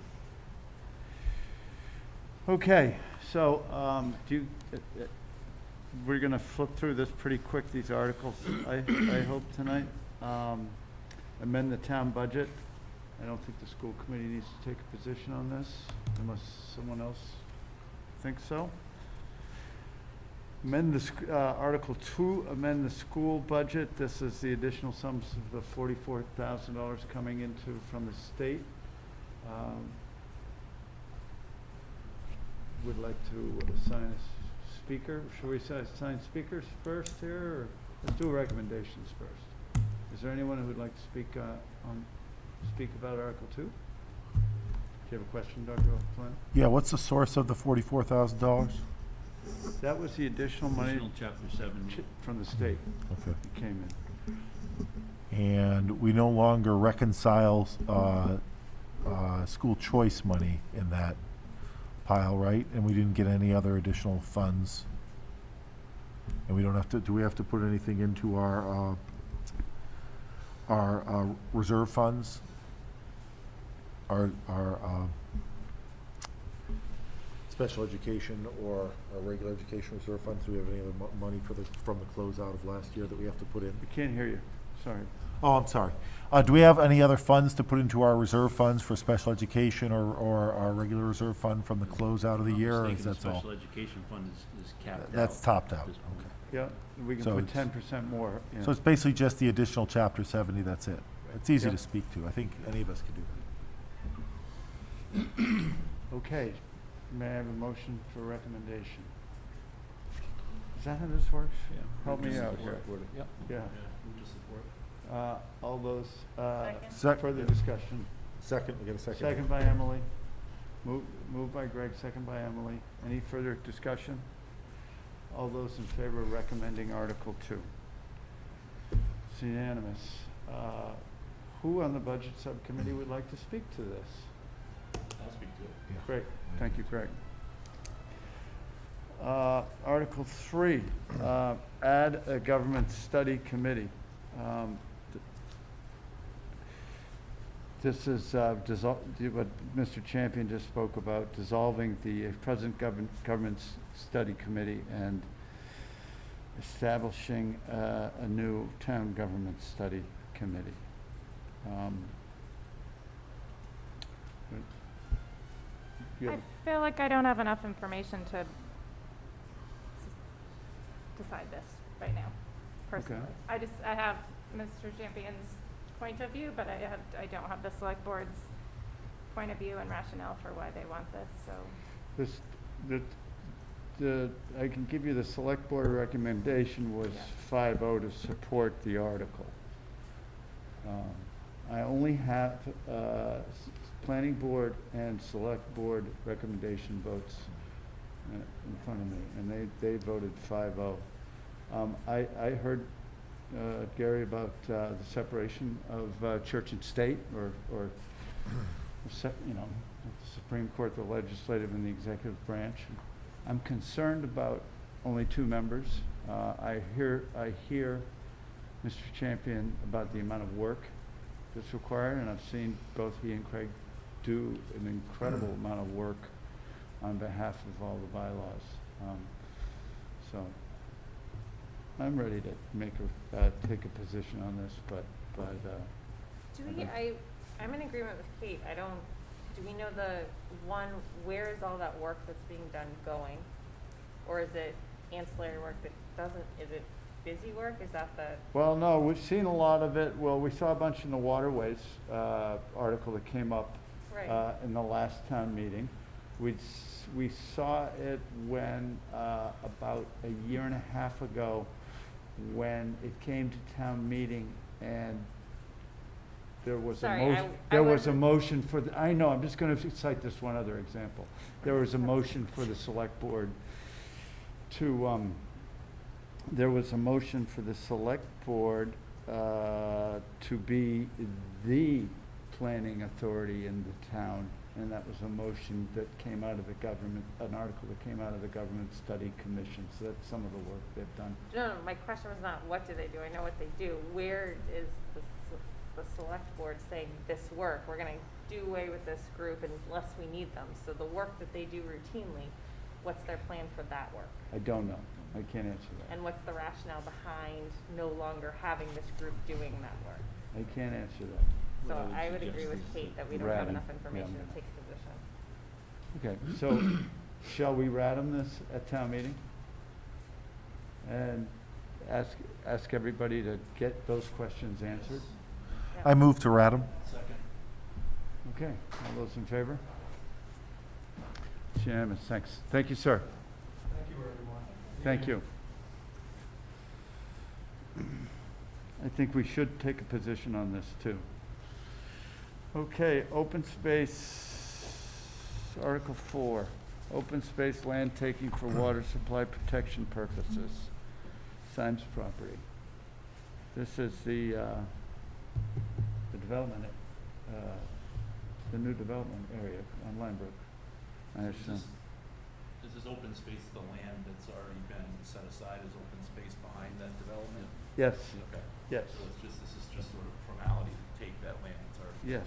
Okay, so, we're gonna flip through this pretty quick, these articles, I hope tonight. Amend the town budget. I don't think the school committee needs to take a position on this, unless someone else thinks so. Amend the, Article 2, amend the school budget. This is the additional sums of the $44,000 coming into from the state. Would like to assign a speaker. Should we assign speakers first here, or let's do recommendations first? Is there anyone who would like to speak about Article 2? Do you have a question, Dr. Flynn? Yeah, what's the source of the $44,000? That was the additional money Additional Chapter 7. from the state Okay. that came in. And we no longer reconcile school choice money in that pile, right? And we didn't get any other additional funds. And we don't have to, do we have to put anything into our reserve funds? Our special education or our regular education reserve funds? Do we have any other money from the closeout of last year that we have to put in? We can't hear you, sorry. Oh, I'm sorry. Do we have any other funds to put into our reserve funds for special education or our regular reserve fund from the closeout of the year, or is The that all? special education fund is capped out. That's topped at out, this point. okay. Yeah, we can So put it's- 10% more. Yeah. So it's basically just the additional Chapter 70, that's it. It's easy Yep. to speak to. I think any of us could do that. Okay, may I have a motion for recommendation? Is that how this works? Yeah. Help Move me to out support. here. Yep. Yeah. Move to support. All those, Second. further discussion? Second, we get a second. Second by Emily. Moved by Greg, second by Emily. Any further discussion? All those in favor of recommending Article 2? It's unanimous. Who on the Budget Subcommittee would like to speak to this? I'll speak to it. Yeah. Great, thank you, Greg. Article 3, add a government study committee. This is what Mr. Champion just spoke about, dissolving the present government study committee and establishing a new town government study committee. You I have- feel like I don't have enough information to decide this right now, personally. Okay. I have Mr. Champion's point of view, but I don't have the select board's point of view and rationale for why they want this, so. I can give you the select board recommendation was Yeah. 5-0 to support the article. I only have, planning board and select board recommendation votes in front of me, and they voted 5-0. I heard, Gary, about the separation of church and state, or the Supreme Court, the legislative and the executive branch. I'm concerned about only 2 members. I hear Mr. Champion about the amount of work that's required, and I've seen both he and Craig do an incredible amount of work on behalf of all the bylaws. So I'm ready to take a position on this, but I'm in agreement with Kate. Do we know where is all that work that's being done going? Or is it ancillary work is it busy work? Is that Well, no, we've seen a lot of it. Well, we saw a bunch in the waterways article that came up Right. in the last town meeting. We saw it when, about a year and a half ago, when it came to town meeting, and there was a Sorry, motion, I there was a wasn't- motion for, I know, I'm just gonna cite this one other example. There was a motion for the select board to, to be the planning authority in the town, and that was a motion that came out of the government, an article that came out of the Government Study Commission, so that's some of the work they've done. No, my question was not what do they do, I know what they do. Where is the select board saying this work, we're gonna do away with this group unless we need them? So the work that they do routinely, what's their plan for that work? I don't know, I can't answer that. And what's the rationale behind no longer having this group doing that work? I can't answer that. So What I I would would agree suggest with is Kate that we don't rat have 'em. enough information Yeah. to take a position. Okay, so shall we ratum this at town meeting? And ask everybody to get those questions answered? Yep. I move to Radom. Second. Okay, all those in favor? It's unanimous, thanks. Thank you, sir. Thank you, everyone. Thank you. I think we should take a position on this, too. Okay, open space, Article 4, open space land taking for water supply protection purposes, Symes property. This is the development, the new development area on Linebrook, I assume. Is this open space the land that's already been set aside as open space behind that development? Yes, Okay. yes, So this is just sort of formality to take that land that's already. yes.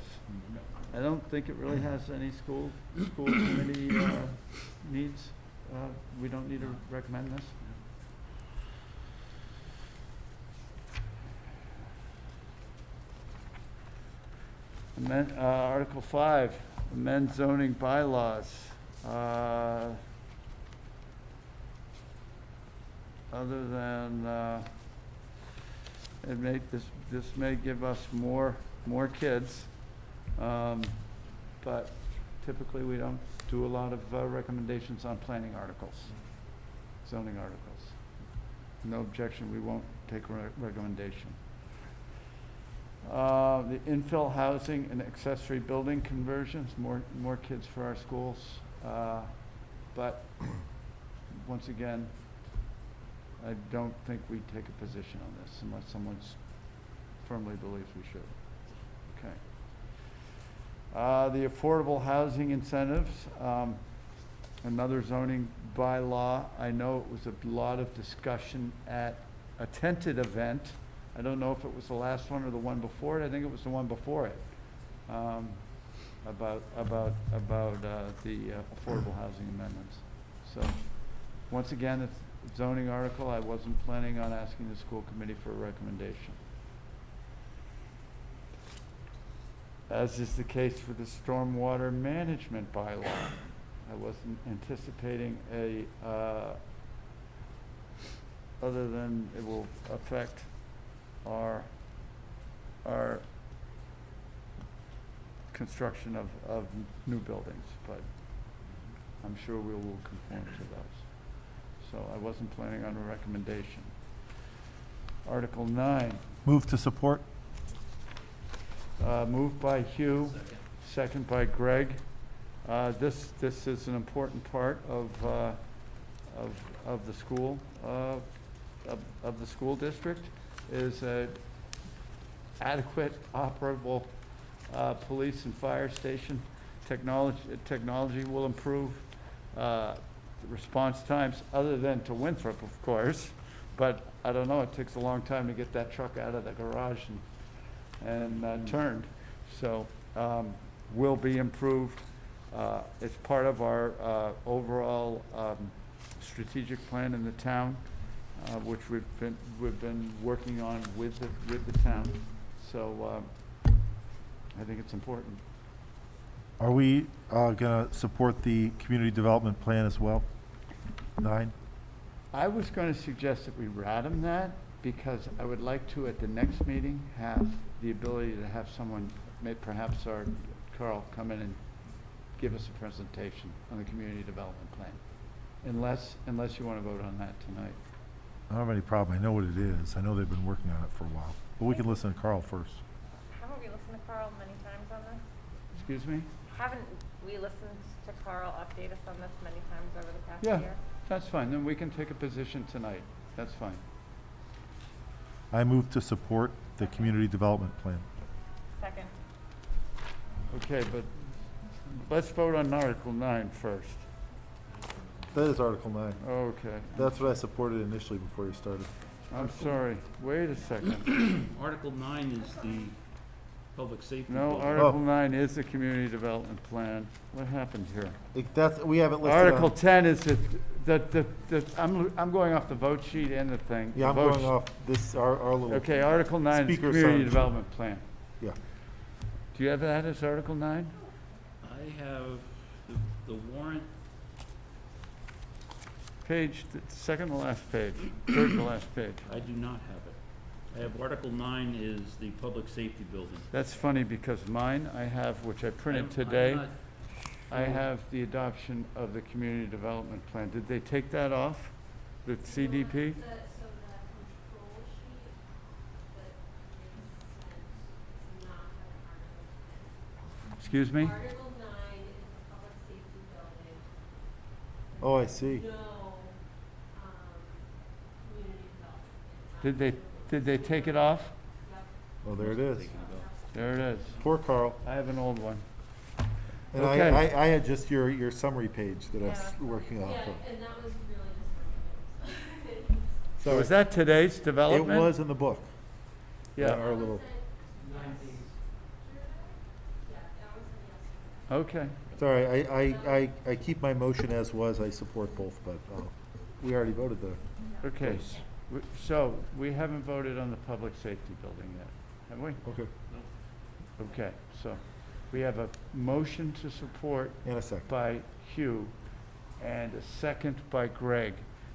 Okay. I don't think it really has any school committee needs. We don't need to recommend this. Article 5, amend zoning bylaws. Other than, this may give us more kids, but typically we don't do a lot of recommendations on planning articles, zoning articles. No objection, we won't take a recommendation. The infill housing and accessory building conversions, more kids for our schools. But once again, I don't think we take a position on this unless someone firmly believes we should. Okay. The affordable housing incentives, another zoning bylaw. I know it was a lot of discussion at a tented event. I don't know if it was the last one or the one before it. I think it was the one before it. About the affordable housing amendments. So, once again, it's a zoning article. I wasn't planning on asking the school committee for a recommendation. As is the case for the stormwater management bylaw. I wasn't anticipating other than it will affect our construction of new buildings, but I'm sure we will conform to those. So I wasn't planning on a recommendation. Article 9, Move to support. moved by Hugh, Second. second by Greg. This is an important part of the school, of the school district, is a adequate operable police and fire station. Technology will improve. the response times, other than to Winthrop, of course. But I don't know, it takes a long time to get that truck out of the garage and turned. So, will be improved. It's part of our overall strategic plan in the town, which we've been working on with the town. So, I think it's important. Are we gonna support the community development plan as well? 9? I was going to suggest that we radom that, because I would like to, at the next meeting, have the ability to have someone, perhaps our Carl, come in and give us a presentation on the community development plan. Unless you want to vote on that tonight. I don't have any problem. I know what it is. I know they've been working on it for a while. But we can listen to Carl first. Haven't we listened to Carl many times on this? Excuse me? Haven't we listened to Carl update us on this many times over the past Yeah, year? that's fine. Then we can take a position tonight. That's fine. I move to support the community development plan. Second. Okay, but let's vote on Article 9 first. That is Article 9. Okay. That's what I supported initially before you started. I'm sorry. Wait a second. Article 9 is the public safety. No, building. Article 9 is the community development plan. What happened here? We have it listed Article on. 10 is I'm going off the vote sheet and the thing. Yeah, I'm The vote going off this, our little. Okay, Article 9 is Speaker community sign. development plan. Yeah. Do you have that as Article 9? I have the warrant. Page, second to last page, third to last page. I do not have it. I have Article 9 is the public safety building. That's funny because mine, I have, which I printed I'm today, not I sure. have the adoption of the community development plan. Did they take that off, the CDP? Excuse me? Article 9 is the public safety building. Oh, I see. No, community development. Did they take it off? Oh, there it is. There it is. Poor Carl. I have an old one. And Okay. I had just your summary page that I was working off Yeah, of. and that was really just for me. So was that today's It development? was in the book. Yeah, Our little, Yeah, that was yes. okay. sorry, I keep my motion as was. I support both, but we already voted the. Okay, so we haven't voted on the public safety building yet, have we? Okay. Okay, so we have a motion to support And a second. by Hugh and a second by Greg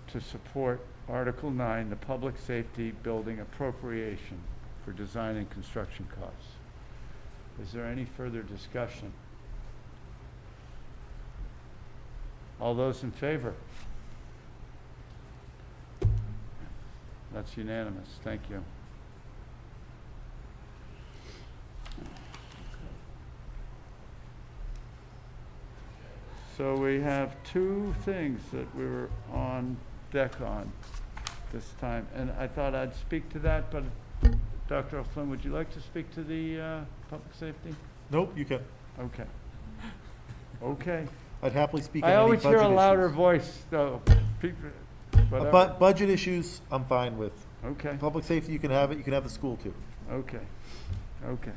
to support Article 9, the public safety building appropriation for design and construction costs. Is there any further discussion? All those in favor? That's unanimous. Thank you. So we have two things that we were on deck on this time, and I thought I'd speak to that, but Dr. O'Flynn, would you like to speak to the public safety? Nope, you can. Okay. Okay. I'd happily speak on I any always budget hear a louder issues. voice, though. People, whatever. But budget issues, I'm fine with. Okay, Public safety, you can have it. You can have the school too. okay, okay.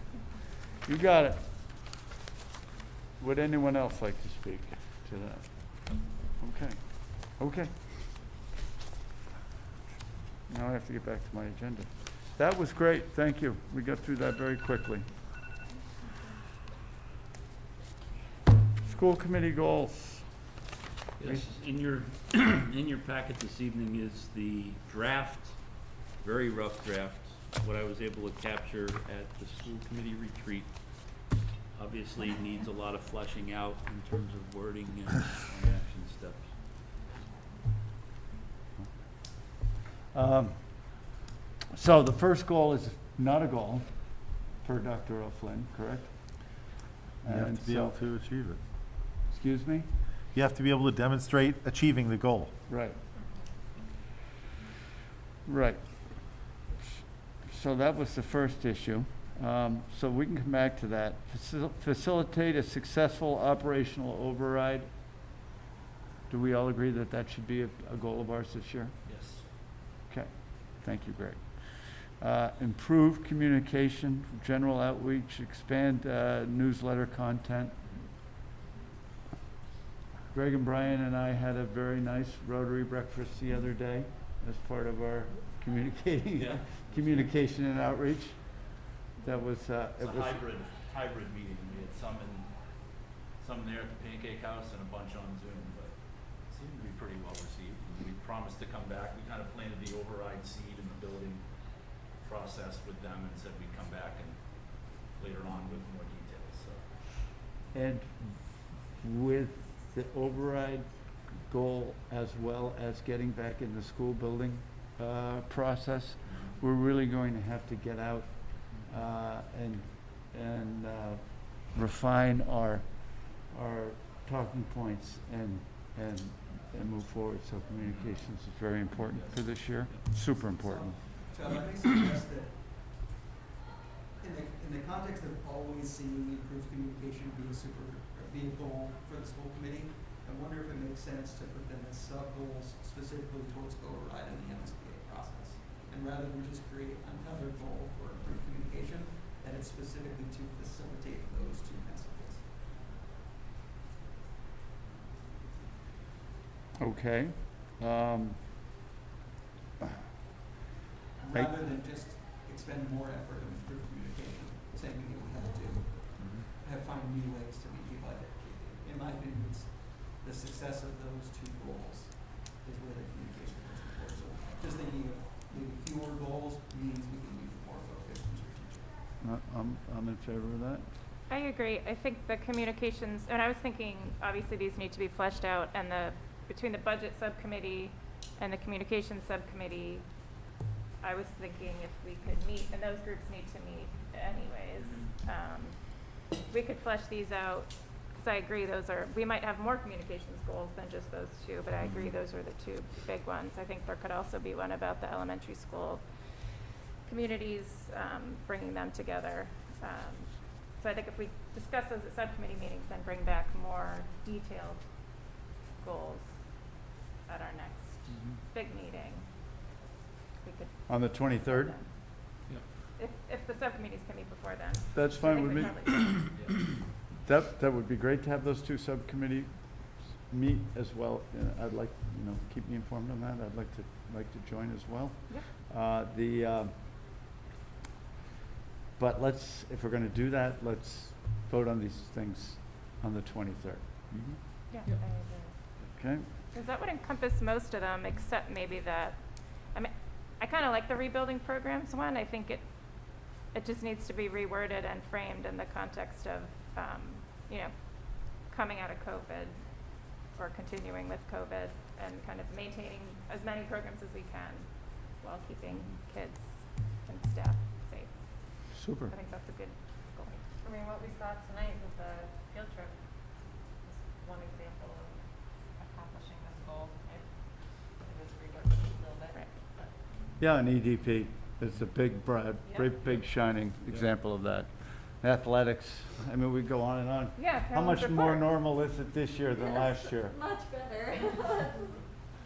You got it. Would anyone else like to speak to that? Okay, okay. Now I have to get back to my agenda. That was great, thank you. We got through that very quickly. School committee goals. Yes, in your, in your packet this evening is the draft, very rough draft, what I was able to capture at the school committee retreat. Obviously needs a lot of fleshing out in terms of wording and action steps. So the first goal is not a goal, per Dr. O'Flynn, correct? You have And to be so- able to achieve it. Excuse me? You have to be able to demonstrate achieving the goal. Right. Right. So that was the first issue. So we can come back to that. Facilitate a successful operational override. Do we all agree that that should be a goal of ours this year? Yes. Okay, thank you, Greg. Improve communication, general outreach, expand newsletter content. Greg and Brian and I had a very nice Rotary breakfast the other day as part of our Yeah. communication and outreach. That was, It's a hybrid meeting. We had some there at the Pancake House and a bunch on Zoom, but it seemed to be pretty well received. And we promised to come back. We kind of planted the override seed in the building process with them and said we'd come back and later on with more details, so. and with the override goal as well as getting back in the school building process, we're really going to have to get out and refine our talking points and move forward. So communications is very important for this year, super important. So let me suggest that in the context of always seeing improved communication be a goal for the school committee, I wonder if it makes sense to put them as sub-goals specifically towards override in the MSBA process. And rather than just create another goal for improved communication, that it's specifically to facilitate those two messages. Okay. Rather than just expend more effort in improved communication, saying we have to find new ways to meet people. In my opinion, it's the success of those two goals is where the communication is important. So just thinking of maybe fewer goals means we can be more focused and strategic. I'm in favor of that. I agree. I think the communications, and I was thinking, obviously these need to be fleshed out, and between the budget subcommittee and the communications subcommittee, I was thinking if we could meet, and those groups need to meet anyways, we could flesh these out, because I agree we might have more communications goals than just those two, but I agree those are the two big ones. I think there could also be one about the elementary school communities, bringing them together. So I think if we discuss those at subcommittee meetings, then bring back more detailed goals at our next big meeting, we could. On the 23rd? If the subcommittees can meet before then. That's I fine think with we me. probably should. That would be great to have those two subcommittees meet as well. I'd like, keep me informed on that. I'd like to join as well. Yeah. But if we're gonna do that, let's vote on these things on the 23rd. Yeah, I agree. Okay? Because that would encompass most of them, except maybe I kind of like the rebuilding programs one. I think it just needs to be reworded and framed in the context of, coming out of COVID or continuing with COVID and kind of maintaining as many programs as we can while keeping kids and staff safe. Super. I think that's a good goal. I mean, what we saw tonight with the field trip is one example of accomplishing this goal. It was reworded a little bit. Right. But Yeah, an EDP. It's a big, big shining example of that. Athletics, I mean, we go on and on. Yeah. How much Parents more report. normal is it this year than last year? Much better.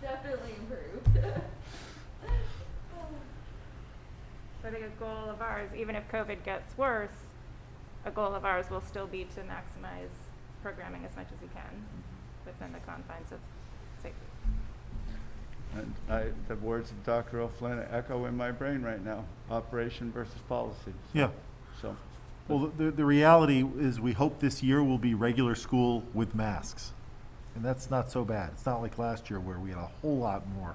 Definitely improved. So I think a goal of ours, even if COVID gets worse, a goal of ours will still be to maximize programming as much as we can within the confines of safety. And the words of Dr. O'Flynn echo in my brain right now, operation versus policy. Yeah. So, Well, the reality is we hope this year will be regular school with masks. And that's not so bad. It's not like last year where we had a whole lot more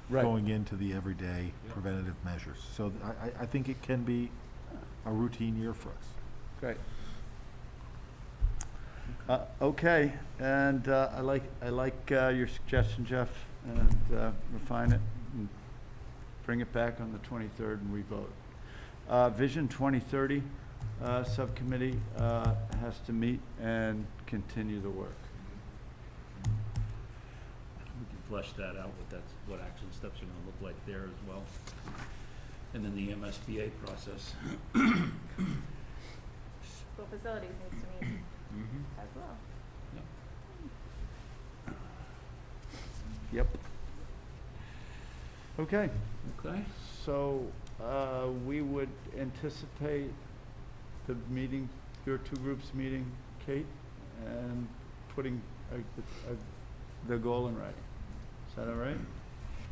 right. going into the everyday preventative measures. So I think it can be a routine year for us. Great. Okay, and I like your suggestion, Jeff, and refine it and bring it back on the 23rd and we vote. Vision 2030 subcommittee has to meet and continue the work. We can flesh that out, what action steps are gonna look like there as well. And then the MSBA process. School facilities needs to meet as well. Okay, Okay? so, we would anticipate the meeting, your two groups meeting, Kate, and putting the goal in writing. Is that all right?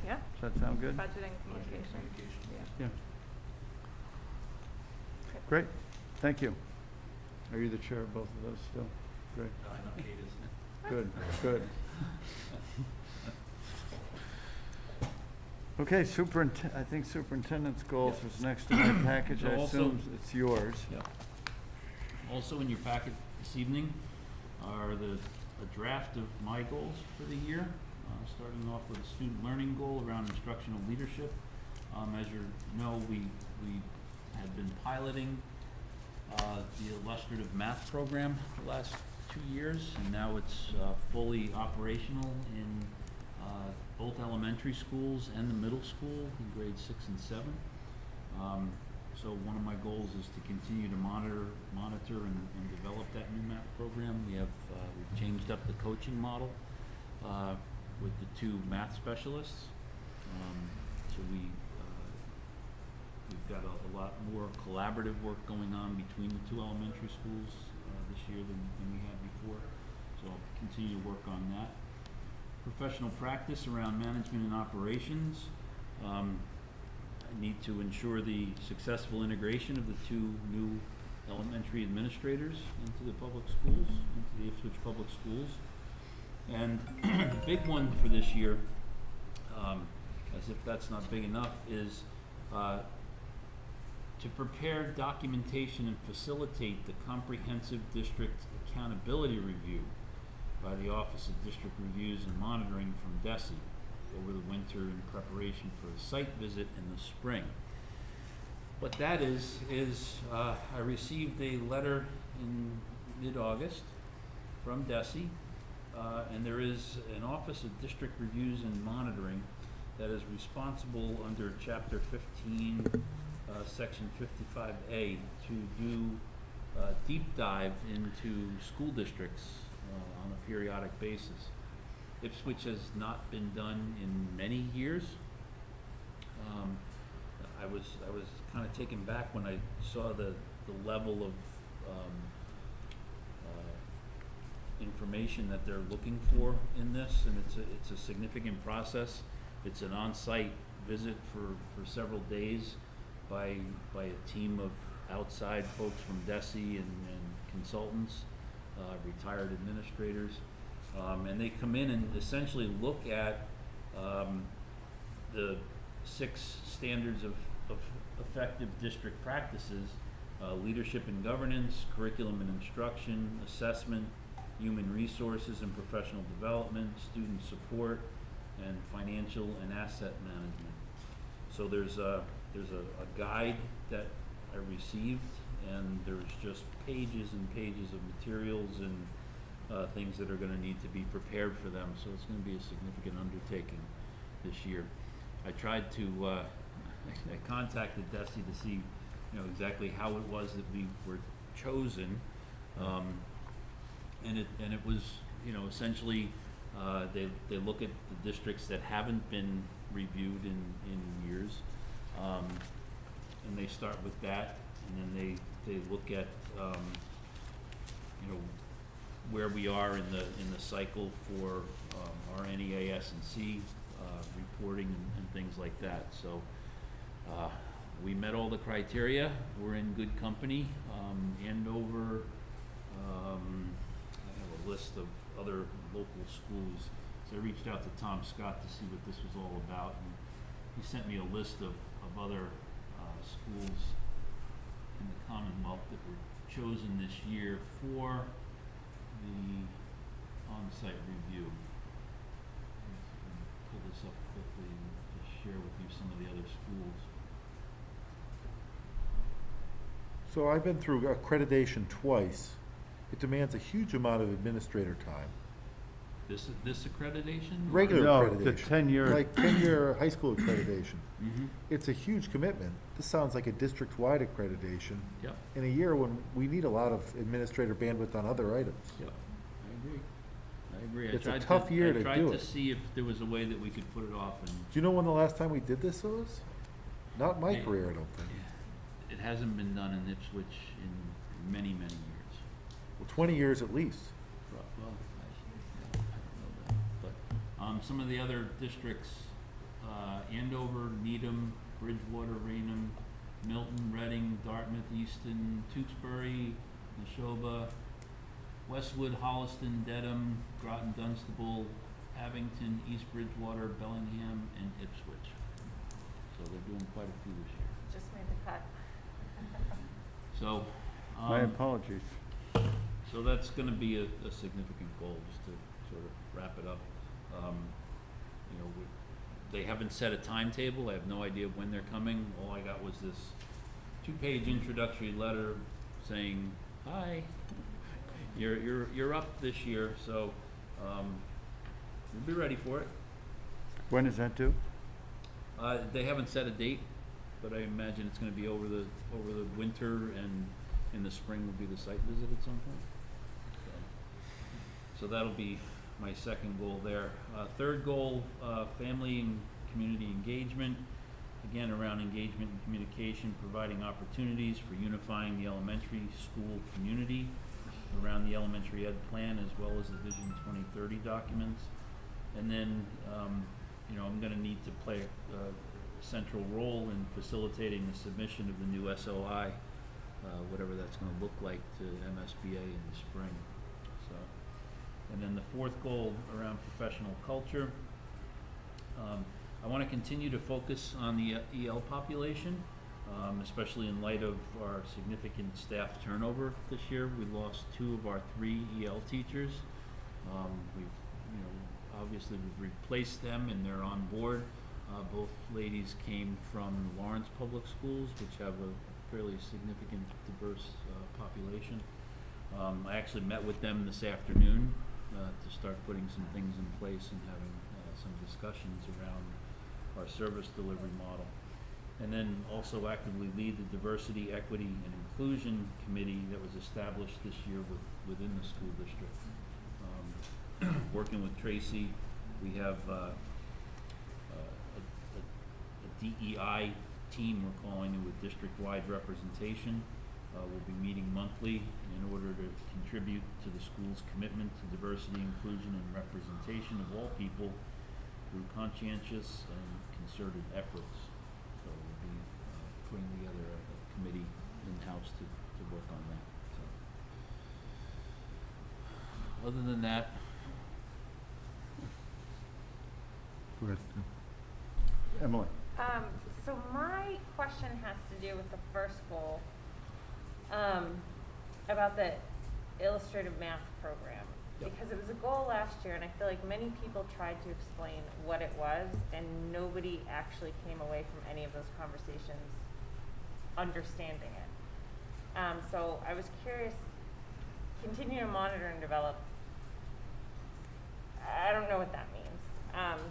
Yeah, Does that sound good? budgeting communication. Yeah. Great, thank you. Are you the chair of both of those still? Great, I know Kate is. good, good. Okay, I think superintendent's goals Yeah. was next in my package. So I also- assume it's yours. Yep. Also in your packet this evening are a draft of my goals for the year, starting off with a student learning goal around instructional leadership. As you know, we had been piloting the Illustrative math program the last 2 years, and now it's fully operational in both elementary schools and the middle school in grades 6 and 7. So one of my goals is to continue to monitor and develop that new math program. We've changed up the coaching model with the 2 math specialists. So we've got a lot more collaborative work going on between the 2 elementary schools this year than we had before. So I'll continue to work on that. Professional practice around management and operations. I need to ensure the successful integration of the 2 new elementary administrators into the public schools, into the Ipswich Public Schools. And the big one for this year, as if that's not big enough, is to prepare documentation and facilitate the comprehensive district accountability review by the Office of District Reviews and Monitoring from DESE over the winter in preparation for a site visit in the spring. What that is I received a letter in mid-August from DESE, and there is an Office of District Reviews and Monitoring that is responsible under Chapter 15, Section 55A to do a deep dive into school districts on a periodic basis. Ipswich has not been done in many years. I was kind of taken back when I saw the level of information that they're looking for in this, and it's a significant process. It's an on-site visit for several days by a team of outside folks from DESE and consultants, retired administrators. And they come in and essentially look at the 6 standards of effective district practices, leadership and governance, curriculum and instruction, assessment, human resources and professional development, student support, and financial and asset management. So there's a guide that I received, and there's just pages and pages of materials and things that are going to need to be prepared for them. So it's going to be a significant undertaking this year. I tried to, I contacted DESE to see, exactly how it was that we were chosen, and it was, essentially, they look at the districts that haven't been reviewed in years, and they start with that, and then they look at, where we are in the cycle for our NEAS and C reporting and things like that. So we met all the criteria. We're in good company. Andover, I have a list of other local schools. So I reached out to Tom Scott to see what this was all about, and he sent me a list of other schools in the Commonwealth that were chosen this year for the on-site review. Pull this up quickly and just share with you some of the other schools. So I've been through accreditation twice. It demands a huge amount of administrator time. This accreditation? Regular No, accreditation. the 10-year. Like 10-year high school accreditation. Mm-hmm. It's a huge commitment. This sounds like a district-wide accreditation Yep, in a year when we need a lot of administrator bandwidth on other items. yep, I agree. I agree. It's a tough year to I tried do to it. see if there was a way that we could put it off, and Do you know when the last time we did this was? Not my Hey. career, I don't think. it hasn't been done in Ipswich in many, many years. Well, 20 years at least. Well, I don't know that, but, some of the other districts, Andover, Needham, Bridgewater, Raynham, Milton, Reading, Dartmouth, Easton, Tewksbury, Neshoba, Westwood, Holliston, Dedham, Groton, Dunstable, Abington, East Bridgewater, Bellingham, and Ipswich. So they're doing quite a few this year. Just made the cut. So, My apologies. so that's gonna be a significant goal, just to sort of wrap it up. You know, they haven't set a timetable, I have no idea when they're coming, all I got was this 2-page introductory letter saying, hi, you're up this year, so, we'll be ready for it. When is that due? They haven't set a date, but I imagine it's gonna be over the winter, and in the spring will be the site visit at some point. So that'll be my second goal there. Third goal, family and community engagement. Again, around engagement and communication, providing opportunities for unifying the elementary school community around the elementary ed plan, as well as the Vision 2030 documents. And then, you know, I'm gonna need to play a central role in facilitating the submission of the new SOI, whatever that's gonna look like, to MSBA in the spring, so. And then the fourth goal around professional culture. I wanna continue to focus on the EL population, especially in light of our significant staff turnover this year. We lost 2 of our 3 EL teachers. We've, you know, obviously we've replaced them and they're on board. Both ladies came from Lawrence Public Schools, which have a fairly significant diverse population. I actually met with them this afternoon to start putting some things in place and having some discussions around our service delivery model. And then also actively lead the Diversity, Equity, and Inclusion Committee that was established this year within the school district. Working with Tracy, we have a DEI team, we're calling it, with district-wide representation. We'll be meeting monthly in order to contribute to the school's commitment to diversity, inclusion, and representation of all people through conscientious and concerted efforts. So we'll be putting together a committee in-house to work on that. So, other than that, Go ahead. Emily? So my question has to do with the first goal, about the Illustrative math program. Yep. Because it was a goal last year, and I feel like many people tried to explain what it was, and nobody actually came away from any of those conversations understanding it. So I was curious, continue to monitor and develop, I don't know what that means.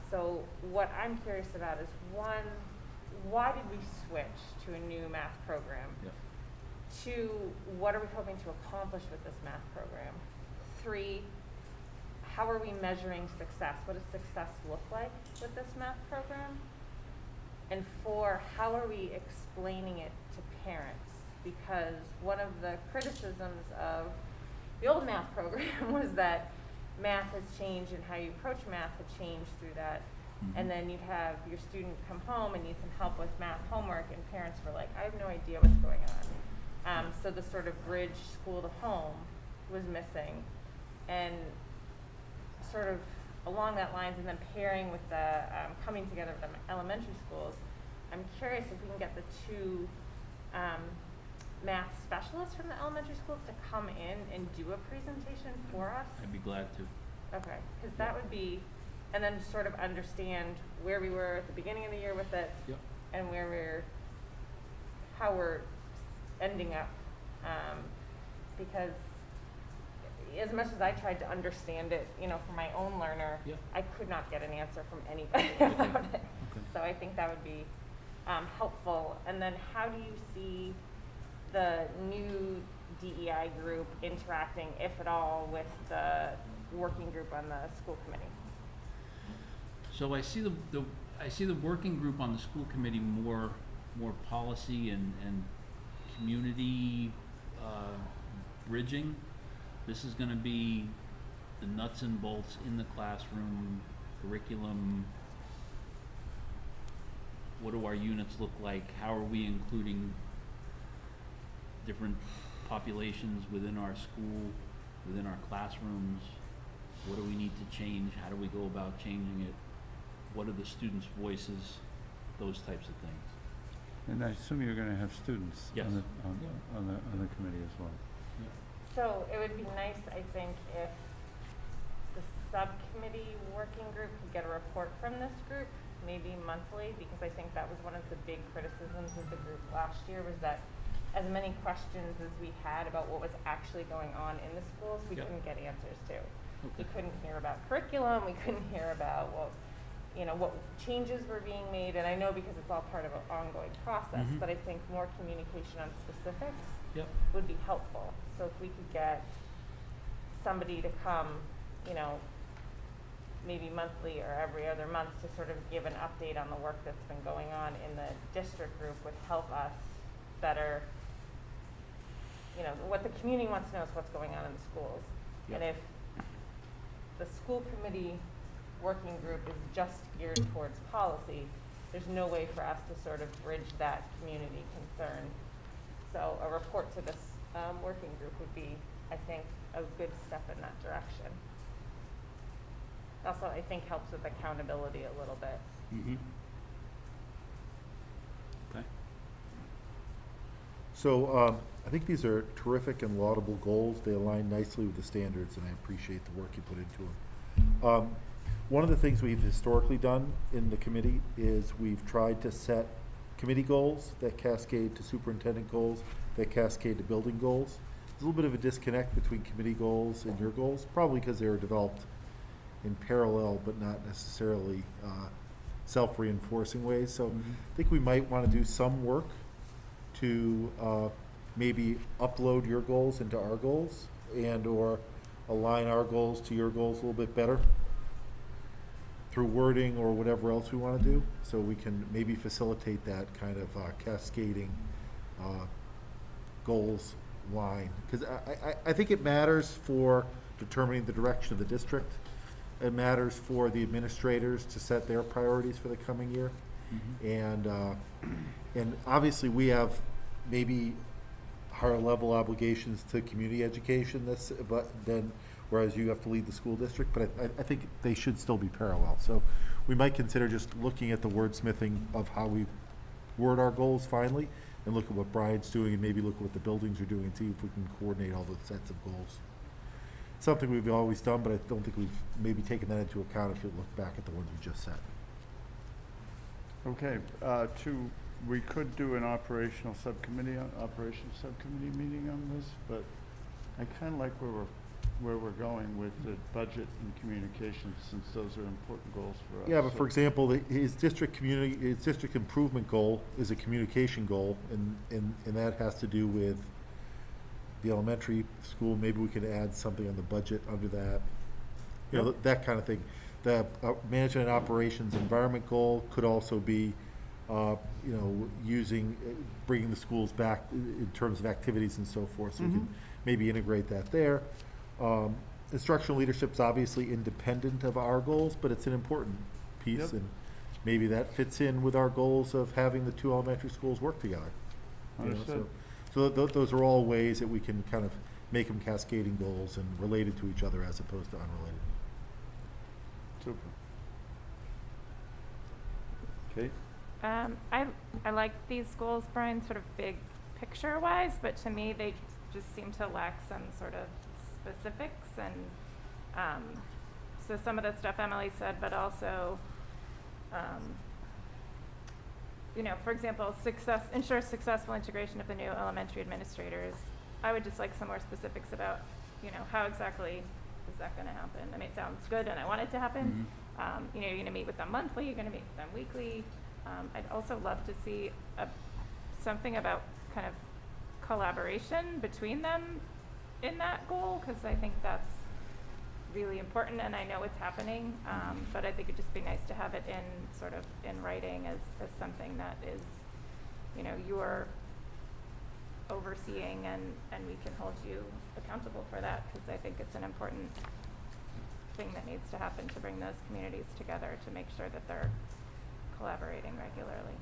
So what I'm curious about is, 1, why did we switch to a new math program? Yep. 2, what are we hoping to accomplish with this math program? 3, how are we measuring success? What does success look like with this math program? And 4, how are we explaining it to parents? Because one of the criticisms of the old math program was that math has changed and how you approach math had changed through that. Mhm. And then you'd have your student come home and need some help with math homework, and parents were like, I have no idea what's going on. So the sort of bridge school to home was missing. And sort of along that lines, and then pairing with the coming together of the elementary schools, I'm curious if we can get the 2 math specialists from the elementary schools to come in and do a presentation for us. I'd be glad to. Okay, because that would be, and then sort of understand where we were at the beginning of the year with it, Yep. and how we're ending up. Because as much as I tried to understand it, you know, for my own learner, Yep. I could not get an answer from anybody Okay. about it. Okay. So I think that would be helpful. And then how do you see the new DEI group interacting, if at all, with the working group on the school committee? So I see I see the working group on the school committee more policy and community bridging. This is gonna be the nuts and bolts in the classroom, curriculum. What do our units look like? How are we including different populations within our school, within our classrooms? What do we need to change? How do we go about changing it? What are the students' voices? Those types of things. And I assume you're gonna have students Yes. on the committee as well. So it would be nice, I think, if the subcommittee working group could get a report from this group, maybe monthly, because I think that was one of the big criticisms of the group last year, was that as many questions as we had about what was actually going on in the schools, we Yep. couldn't get answers to. We Okay. couldn't hear about curriculum, we couldn't hear about what changes were being made, and I know because it's all part of an ongoing process, Mhm. but I think more communication on specifics Yep. would be helpful. So if we could get somebody to come, maybe monthly or every other month to sort of give an update on the work that's been going on in the district group would help us better, what the community wants to know is what's going on in the schools. And Yep. if the school committee working group is just geared towards policy, there's no way for us to sort of bridge that community concern. So a report to this working group would be, I think, a good step in that direction. Also, I think helps with accountability a little bit. Mm-hmm. Okay. So I think these are terrific and laudable goals. They align nicely with the standards, and I appreciate the work you put into them. One of the things we've historically done in the committee is we've tried to set committee goals that cascade to superintendent goals, that cascade to building goals. There's a little bit of a disconnect between committee goals and your goals, probably because they were developed in parallel but not necessarily self-reinforcing ways. So I think we might want to do some work to maybe upload your goals into our goals and or align our goals to your goals a little bit better through wording or whatever else we want to do, so we can maybe facilitate that kind of cascading goals line. Because I think it matters for determining the direction of the district. It matters for the administrators to set their priorities for the coming year. And obviously we have maybe higher level obligations to community education, whereas you have to lead the school district, but I think they should still be parallel. So we might consider just looking at the wordsmithing of how we word our goals finally, and look at what Brian's doing, and maybe look at what the buildings are doing, and see if we can coordinate all those sets of goals. Something we've always done, but I don't think we've maybe taken that into account if you look back at the ones we just set. Okay, we could do an operations subcommittee meeting on this, but I kind of like where we're going with the budget and communications, since those are important goals for us. Yeah, but So- for example, his district improvement goal is a communication goal, and that has to do with the elementary school. Maybe we could add something on the budget under that. That kind of thing. The management and operations environment goal could also be, bringing the schools back in terms of activities and so forth. So we can maybe integrate that there. Instructional leadership's obviously independent of our goals, but it's an important piece, Yep. and maybe that fits in with our goals of having the two elementary schools work together. Understood. So those are all ways that we can kind of make them cascading goals and related to each other as opposed to unrelated. Super. Kate? I like these goals, Brian, sort of big picture wise, but to me, they just seem to lack some sort of specifics, and so some of the stuff Emily said, but also, for example, ensure successful integration of the new elementary administrators. I would just like some more specifics about, how exactly is that going to happen? I mean, it sounds good, and I want it to happen. You're going to meet with them monthly, you're going to meet with them weekly. I'd also love to see something about kind of collaboration between them in that goal, because I think that's really important, and I know it's happening, but I think it'd just be nice to have it in, sort of, in writing as something that is, you know, you're overseeing, and we can hold you accountable for that, because I think it's an important thing that needs to happen to bring those communities together, to make sure that they're collaborating regularly.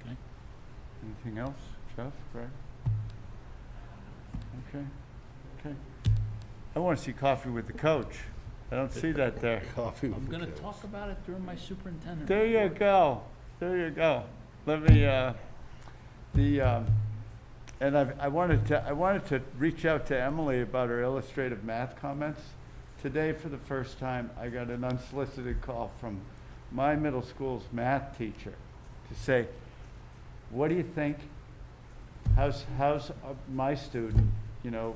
Okay. Anything else? Jeff, Greg? Okay, okay. I want to see coffee with the coach. I don't see that there. Coffee I'm gonna talk about it during my superintendent. There you report. go. There you go. Let me, and I wanted to reach out to Emily about her illustrative math comments. Today, for the first time, I got an unsolicited call from my middle school's math teacher to say, what do you think? How's my student, you know,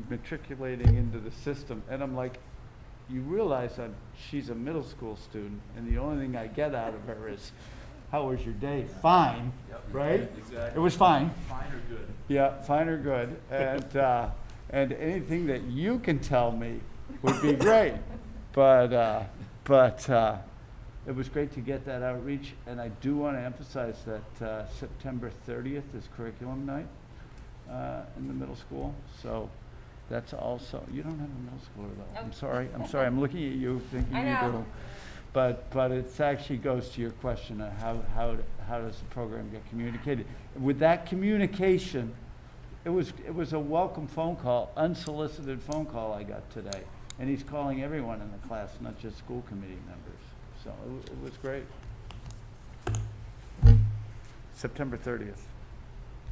matriculating into the system? And I'm like, you realize she's a middle school student, and the only thing I get out of her is, how was your day? Fine, Yep. right? Exactly. It was fine. Fine or good? Yeah, fine or good. And anything that you can tell me would be great. But it was great to get that outreach, and I do want to emphasize that September 30th is curriculum night in the middle school. So that's also, you don't have a middle schooler though. Nope. I'm sorry, I'm looking at you thinking I you know. do. But it actually goes to your question of how does the program get communicated? With that communication, it was a welcome phone call, unsolicited phone call I got today. And he's calling everyone in the class, not just school committee members. So it was great. September 30th,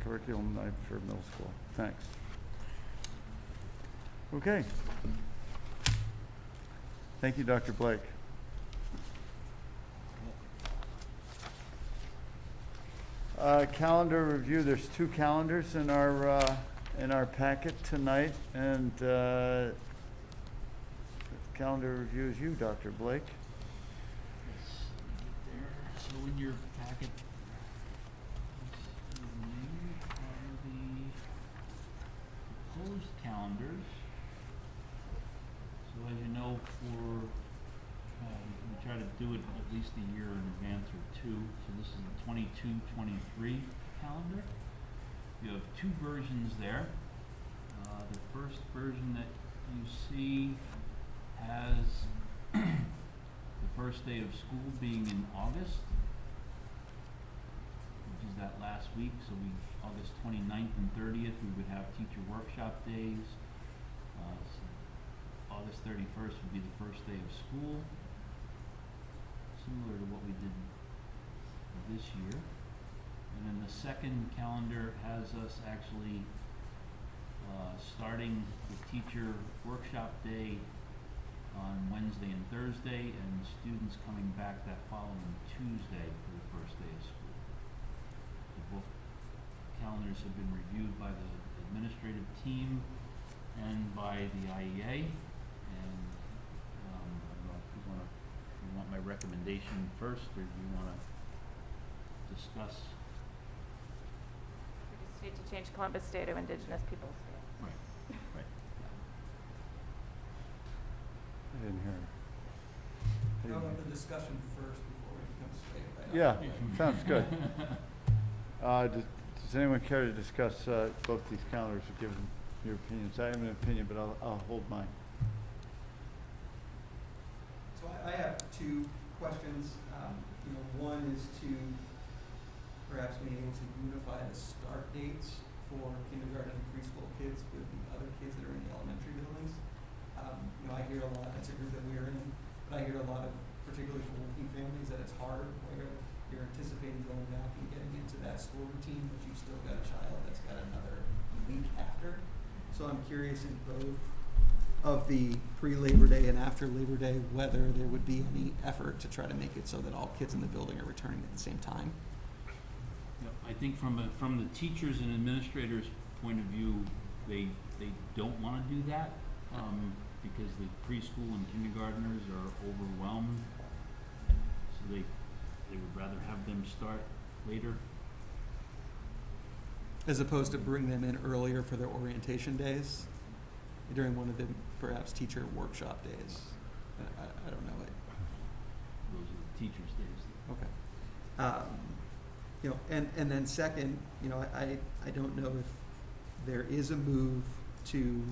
curriculum night for middle school. Thanks. Okay. Thank you, Dr. Blake. Calendar review, there's two calendars in our packet tonight, and calendar review is you, Dr. Blake. So in your packet, are the proposed calendars. So as you know, we try to do it at least a year in advance or two. So this is the 22-23 calendar. You have two versions there. The first version that you see has the first day of school being in August, which is that last week. So August 29th and 30th, we would have teacher workshop days. So August 31st would be the first day of school, similar to what we did this year. And then the second calendar has us actually starting the teacher workshop day on Wednesday and Thursday, and students coming back that following Tuesday for the first day of school. So both calendars have been reviewed by the administrative team and by the IEA, and I don't know if you want my recommendation first, or do you want to discuss? We just need to change Columbus Day to Indigenous Peoples Day. Right, right. I didn't hear. How about the discussion first before we become straight right up? Yeah, sounds good. Does anyone care to discuss both these calendars or give them your opinions? I have an opinion, but I'll hold mine. So I have two questions. One is to perhaps being able to unify the start dates for kindergarten and preschool kids with the other kids that are in the elementary buildings. I hear a lot, that's a group that we're in, but I hear a lot of, particularly for working families, that it's hard where you're anticipating going back and getting into that school routine, but you've still got a child that's got another week after. So I'm curious in both of the pre-Labor Day and after Labor Day, whether there would be any effort to try to make it so that all kids in the building are returning at the same time. Yep, I think from the teachers and administrators' point of view, they don't want to do that, because the preschool and kindergartners are overwhelmed, so they would rather have them start later. as opposed to bring them in earlier for their orientation days during one of the perhaps teacher workshop days. I don't know. Those are the teachers' days. Okay. You know, and then second, you know, I don't know if there is a move to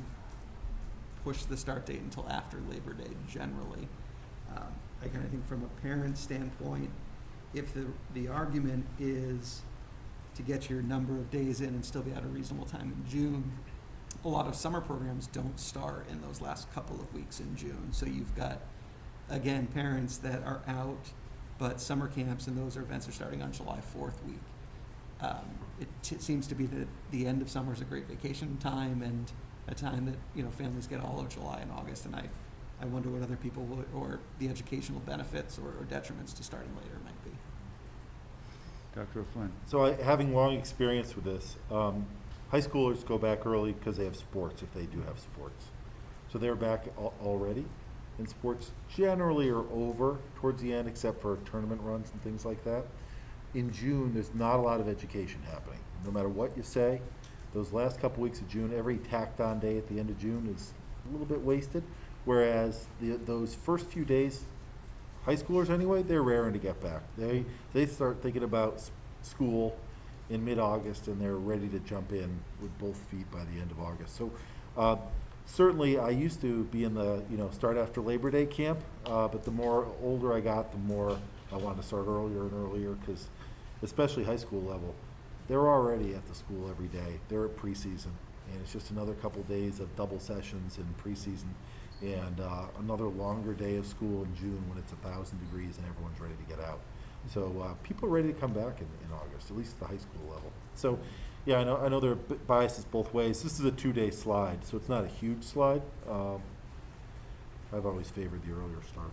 push the start date until after Labor Day generally. Again, I think from a parent standpoint, if the argument is to get your number of days in and still be at a reasonable time in June, a lot of summer programs don't start in those last couple of weeks in June. So you've got, again, parents that are out, but summer camps and those events are starting on July 4th week. It seems to be that the end of summer is a great vacation time and a time that, you know, families get all of July and August. And I wonder what other people would, or the educational benefits or detriments to starting later might be. Dr. O'Flynn. So having long experience with this, high schoolers go back early because they have sports, if they do have sports. So they're back already, and sports generally are over towards the end, except for tournament runs and things like that. In June, there's not a lot of education happening. No matter what you say, those last couple weeks of June, every tacked on day at the end of June is a little bit wasted, whereas those first few days, high schoolers anyway, they're raring to get back. They start thinking about school in mid-August, and they're ready to jump in with both feet by the end of August. So certainly I used to be in the, you know, start after Labor Day camp, but the more older I got, the more I wanted to start earlier and earlier, because especially high school level, they're already at the school every day. They're at preseason, and it's just another couple days of double sessions in preseason, and another longer day of school in June when it's 1,000 degrees and everyone's ready to get out. So people are ready to come back in August, at least at the high school level. So yeah, I know there are biases both ways. This is a 2-day slide, so it's not a huge slide. I've always favored the earlier start.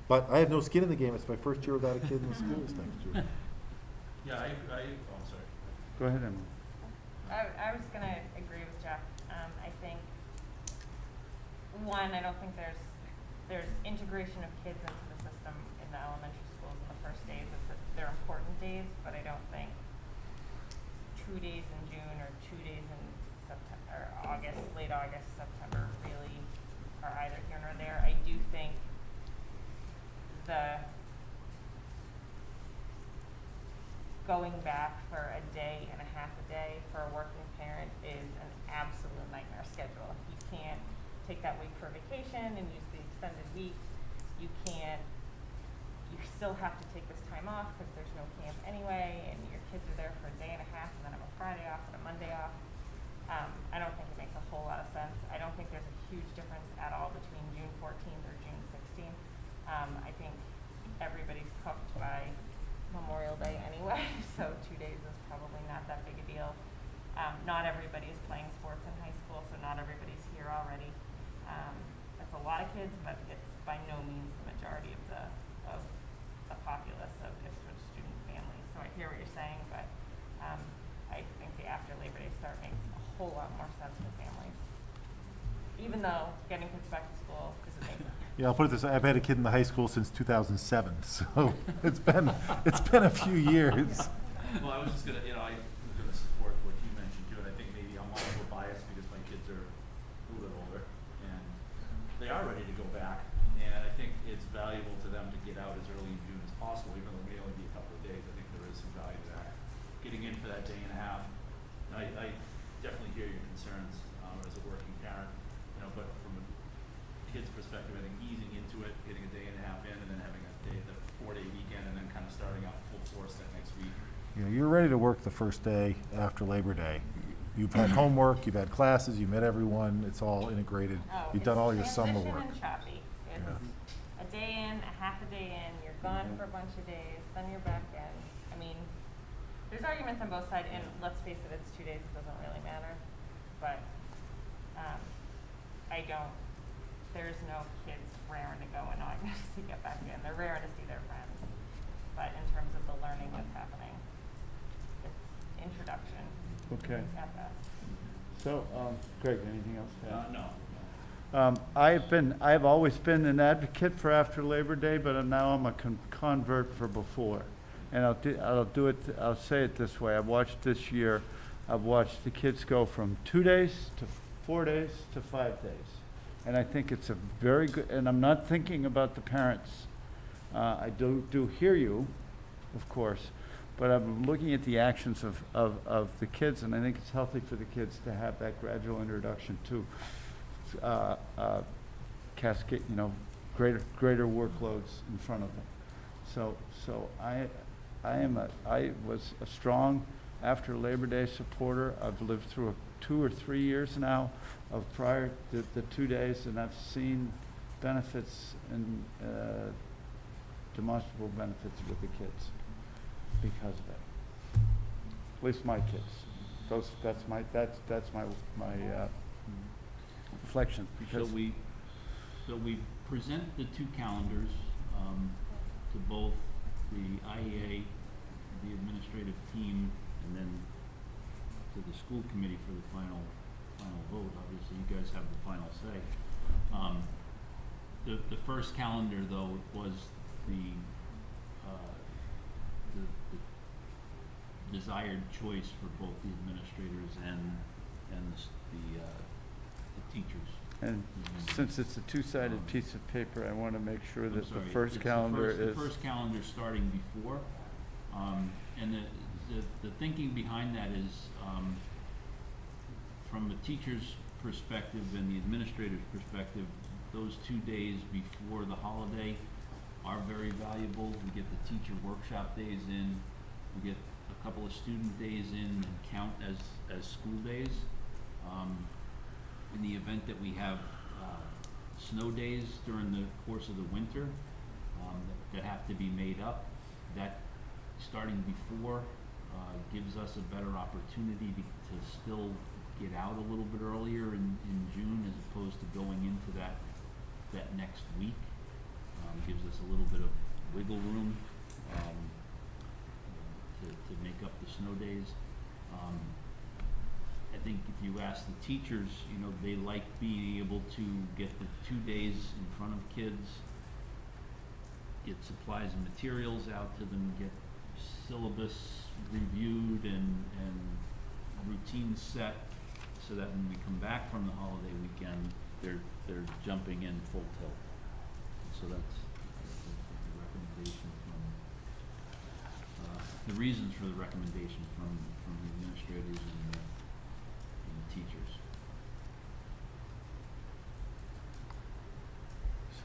But I have no skin in the game. It's my first year without a kid in the school this next year. Yeah, oh, I'm sorry. Go ahead, Emily. I was gonna agree with Jeff. I think, one, I don't think there's integration of kids into the system in the elementary schools in the first days. They're important days, but I don't think 2 days in June or 2 days in September, or August, late August, September really are either here nor there. I do think the going back for a day and a half a day for a working parent is an absolute nightmare schedule. You can't take that week for vacation and use the extended week. You still have to take this time off because there's no camp anyway, and your kids are there for a day and a half and then have a Friday off and a Monday off. I don't think it makes a whole lot of sense. I don't think there's a huge difference at all between June 14th or June 16th. I think everybody's cooked by Memorial Day anyway, so 2 days is probably not that big a deal. Not everybody is playing sports in high school, so not everybody's here already. That's a lot of kids, but it's by no means the majority of the populace of Ipswich student families. So I hear what you're saying, but I think the after Labor Day start makes a whole lot more sense for families. Even though getting kids back to school is amazing. Yeah, I'll put it this way, I've had a kid in the high school since 2007, so it's been a few years. Well, I was just gonna, I'm gonna support what you mentioned too, and I think maybe I'm also biased because my kids are a little bit older, and they are ready to go back, and I think it's valuable to them to get out as early in June as possible, even though it may only be a couple of days. I think there is some value to that. Getting in for that day and a half, and I definitely hear your concerns as a working parent, but from a kid's perspective, I think easing into it, getting a day and a half in, and then having the 4-day weekend, and then kind of starting out full force that next week. You're ready to work the first day after Labor Day. You've had homework, you've had classes, you met everyone, it's all integrated. You've done all your summer work. It's transition and choppy. It's a day in, a half a day in, you're gone for a bunch of days, then you're back in. I mean, there's arguments on both sides, and let's face it, it's 2 days, it doesn't really matter. But there's no kids raring to go in August to get back in. They're raring to see their friends. But in terms of the learning that's happening, it's introduction. Okay. At best. So, Greg, anything else to add? No. I've always been an advocate for after Labor Day, but now I'm a convert for before. And I'll say it this way. I watched this year I've watched the kids go from 2 days to 4 days to 5 days. And I think it's a very good, and I'm not thinking about the parents. I do hear you, of course, but I'm looking at the actions of the kids, and I think it's healthy for the kids to have that gradual introduction to cascade, greater workloads in front of them. So I was a strong after Labor Day supporter. I've lived through 2 or 3 years now of prior the 2 days, and I've seen benefits and demonstrable benefits with the kids because of it. At least my kids. That's my reflection. So we present the 2 calendars to both the IEA, the administrative team, and then to the school committee for the final vote. Obviously, you guys have the final say. The first calendar, though, was the desired choice for both the administrators and the teachers. And since it's a two-sided piece of paper, I want to make sure I'm that sorry, the first calendar is. The first calendar starting before, and the thinking behind that is, from a teacher's perspective and the administrator's perspective, those 2 days before the holiday are very valuable. We get the teacher workshop days in, we get a couple of student days in and count as school days. In the event that we have snow days during the course of the winter that have to be made up, that starting before gives us a better opportunity to still get out a little bit earlier in June as opposed to going into that next week. Gives us a little bit of wiggle room to make up the snow days. I think if you ask the teachers, they like being able to get the 2 days in front of kids, get supplies and materials out to them, get syllabus reviewed and routines set, so that when we come back from the holiday weekend, they're jumping in full tilt. So that's the recommendation from the reasons for the recommendation from the administrators and the teachers.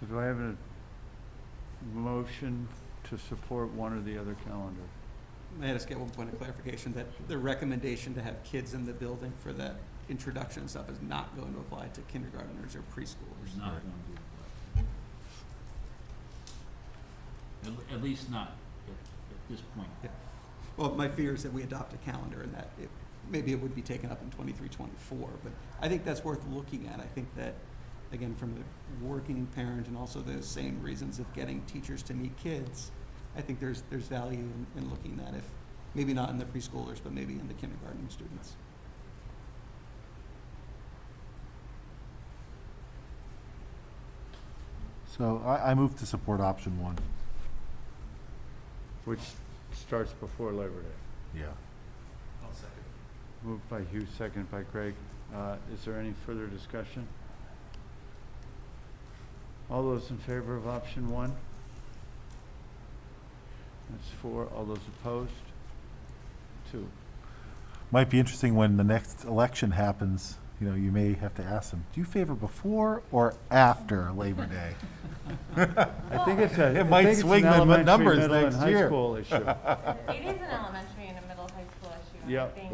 So do I have a motion to support one or the other calendar? May I just get one point of clarification, that the recommendation to have kids in the building for that introduction and stuff is not going to apply to kindergartners or preschoolers? There's not going to be, at least not at this point. Yeah. Well, my fear is that we adopt a calendar and that maybe it would be taken up in 23, 24, but I think that's worth looking at. I think that, again, from the working parent and also the same reasons of getting teachers to meet kids, I think there's value in looking at, if maybe not in the preschoolers, but maybe in the kindergarten students. So I move to support option 1. Which starts before Labor Day. Yeah. I'll second. Moved by Hugh, seconded by Greg. Is there any further discussion? All those in favor of option 1? That's 4. All those opposed? 2. Might be interesting when the next election happens, you may have to ask them, do you favor before or after Labor Day? I think it's a. It might swing the numbers next High year. school issue. It is an elementary and a middle high school issue. And Yep. I think,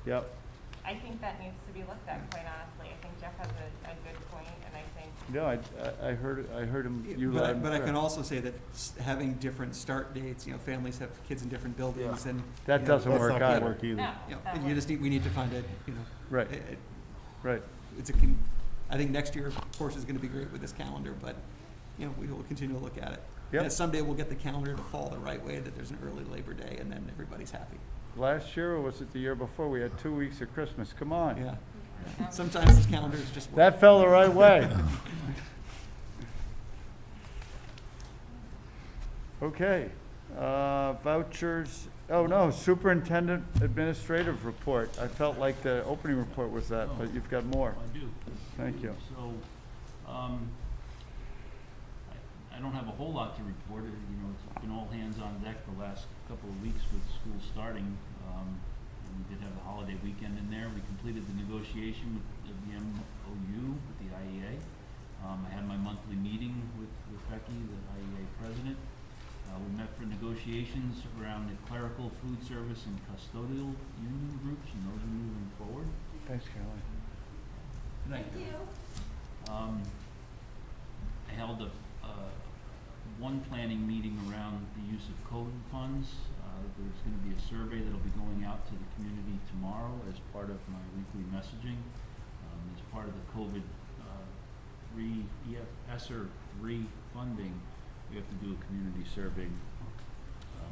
Yep. I think that needs to be looked at, quite honestly. I think Jeff has a good point, and I think No, I heard him. You But, loud and but I clear. can also say that having different start dates, families have kids in different buildings, and That doesn't That's work not gonna either. work either. no. that and would- we need to find Right, right. I think next year, of course, is gonna be great with this calendar, but, we will continue to look at it. Yep. And someday we'll get the calendar to fall the right way, that there's an early Labor Day, and then everybody's happy. Last year, or was it the year before? We had 2 weeks of Christmas. Come on. Yeah. Sometimes this calendar is just. That fell the right way. Okay. Vouchers, oh no, Superintendent Administrative Report. I felt like the opening report was that, but you've got more. I do. Thank you. So, I don't have a whole lot to report. You know, it's been all hands on deck the last couple of weeks with school starting. And we did have the holiday weekend in there. We completed the negotiation with the MOU, with the IEA. I had my monthly meeting with Becky, the IEA president. We met for negotiations around the clerical, food service, and custodial union groups, and those are moving forward. Thanks, Caroline. Good night. Thank you. I held one planning meeting around the use of COVID funds. There's going to be a survey that'll be going out to the community tomorrow as part of my weekly messaging. As part of the COVID ESSER 3 funding, we have to do a community survey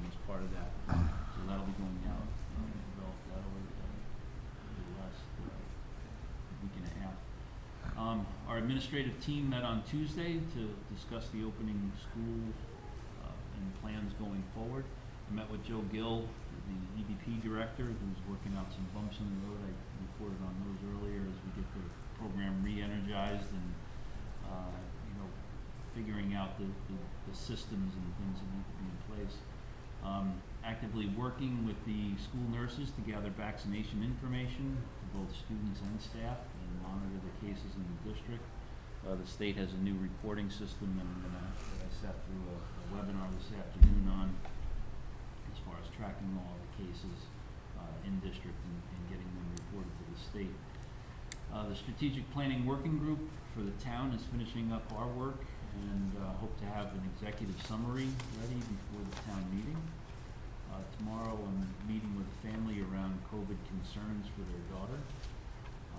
as part of that. So that'll be going out. Developed that over the last week and a half. Our administrative team met on Tuesday to discuss the opening school and plans going forward. I met with Joe Gill, the EDP director, who's working out some bumps in the road. I reported on those earlier as we get the program re-energized and figuring out the systems and things that need to be in place. Actively working with the school nurses to gather vaccination information for both students and staff and monitor the cases in the district. The state has a new reporting system that I sat through a webinar this afternoon on as far as tracking all the cases in district and getting them reported to the state. The strategic planning working group for the town is finishing up our work and hope to have an executive summary ready before the town meeting. Tomorrow I'm meeting with a family around COVID concerns for their daughter.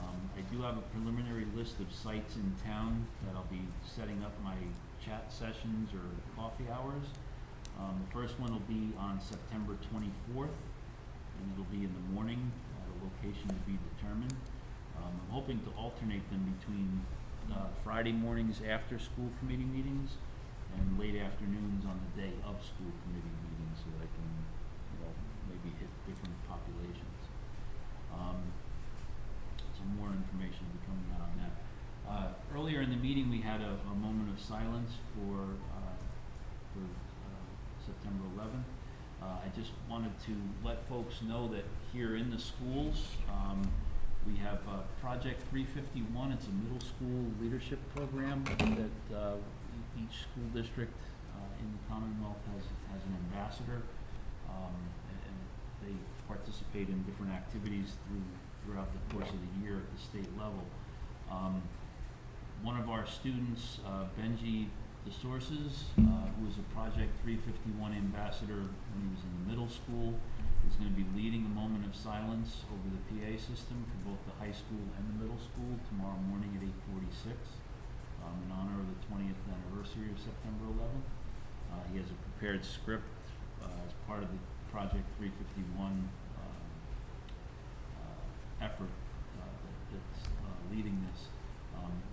I do have a preliminary list of sites in town that I'll be setting up my chat sessions or coffee hours. The first one will be on September 24th, and it'll be in the morning at a location to be determined. I'm hoping to alternate them between Friday mornings after school committee meetings and late afternoons on the day of school committee meetings so that I can, maybe hit different populations. Some more information will be coming out on that. Earlier in the meeting, we had a moment of silence for September 11th. I just wanted to let folks know that here in the schools, we have Project 351. It's a middle school leadership program that each school district in the Commonwealth has an ambassador, and they participate in different activities throughout the course of the year at the state level. One of our students, Benji DeSources, who was a Project 351 ambassador when he was in the middle school, is going to be leading a moment of silence over the PA system for both the high school and the middle school tomorrow morning at 8:46 in honor of the 20th anniversary of September 11th. He has a prepared script as part of the Project 351 effort that's leading this.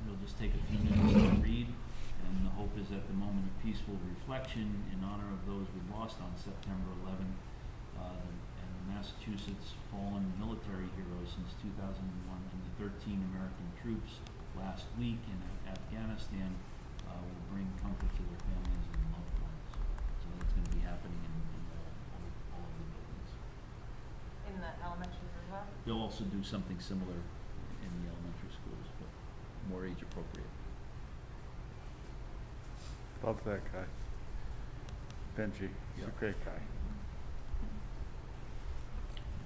It'll just take a few minutes to read, and the hope is that the moment of peaceful reflection in honor of those we lost on September 11th and the Massachusetts fallen military heroes since 2001 and the 13 American troops last week in Afghanistan will bring comfort to their families and loved ones. So that's going to be happening in all of the buildings. In the elementaries as well? They'll also do something similar in the elementary schools, but more age appropriate. Love that guy. Benji, he's a great guy.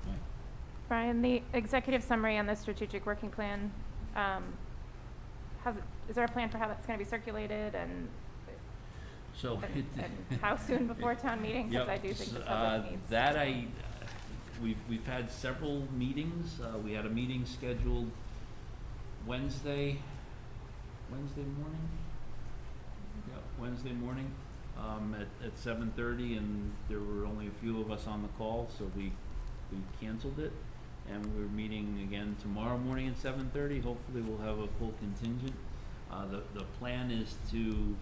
Okay. Brian, the executive summary on the strategic working plan, is there a plan for how that's going to be circulated and So how soon before town meeting? Because I do think the public needs that we've had several meetings. We had a meeting scheduled Wednesday morning. Yeah, Wednesday morning at 7:30, and there were only a few of us on the call, so we canceled it. And we're meeting again tomorrow morning at 7:30. Hopefully we'll have a full contingent. The plan is to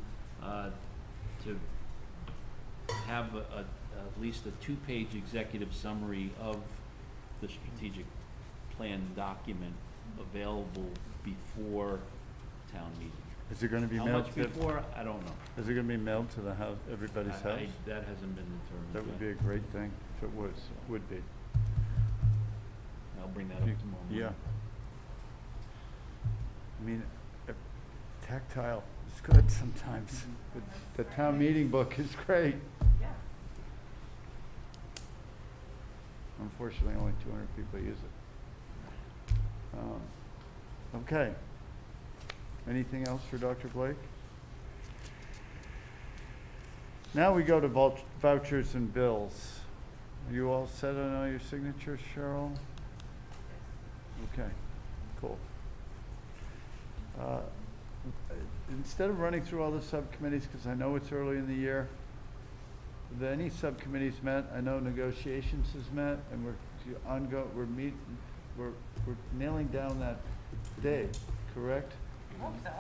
have a at least a two-page executive summary of the strategic plan document available before town meeting. Is it gonna be How mailed much to, before, I don't know. is it gonna be mailed to the house, everybody's I- house? That hasn't been determined That would yet. be a great thing if it was, would be. I'll bring that up tomorrow morning. Yeah. I mean, tactile is good sometimes. The town meeting book is great. Yeah. Unfortunately, only 200 people use it. Okay. Anything else for Dr. Blake? Now we go to vouchers and bills. Are you all set on all your signatures, Cheryl? Okay, cool. Instead of running through all the subcommittees, because I know it's early in the year, have any subcommittees met? I know negotiations has met, and we're nailing down that day, correct? I hope so.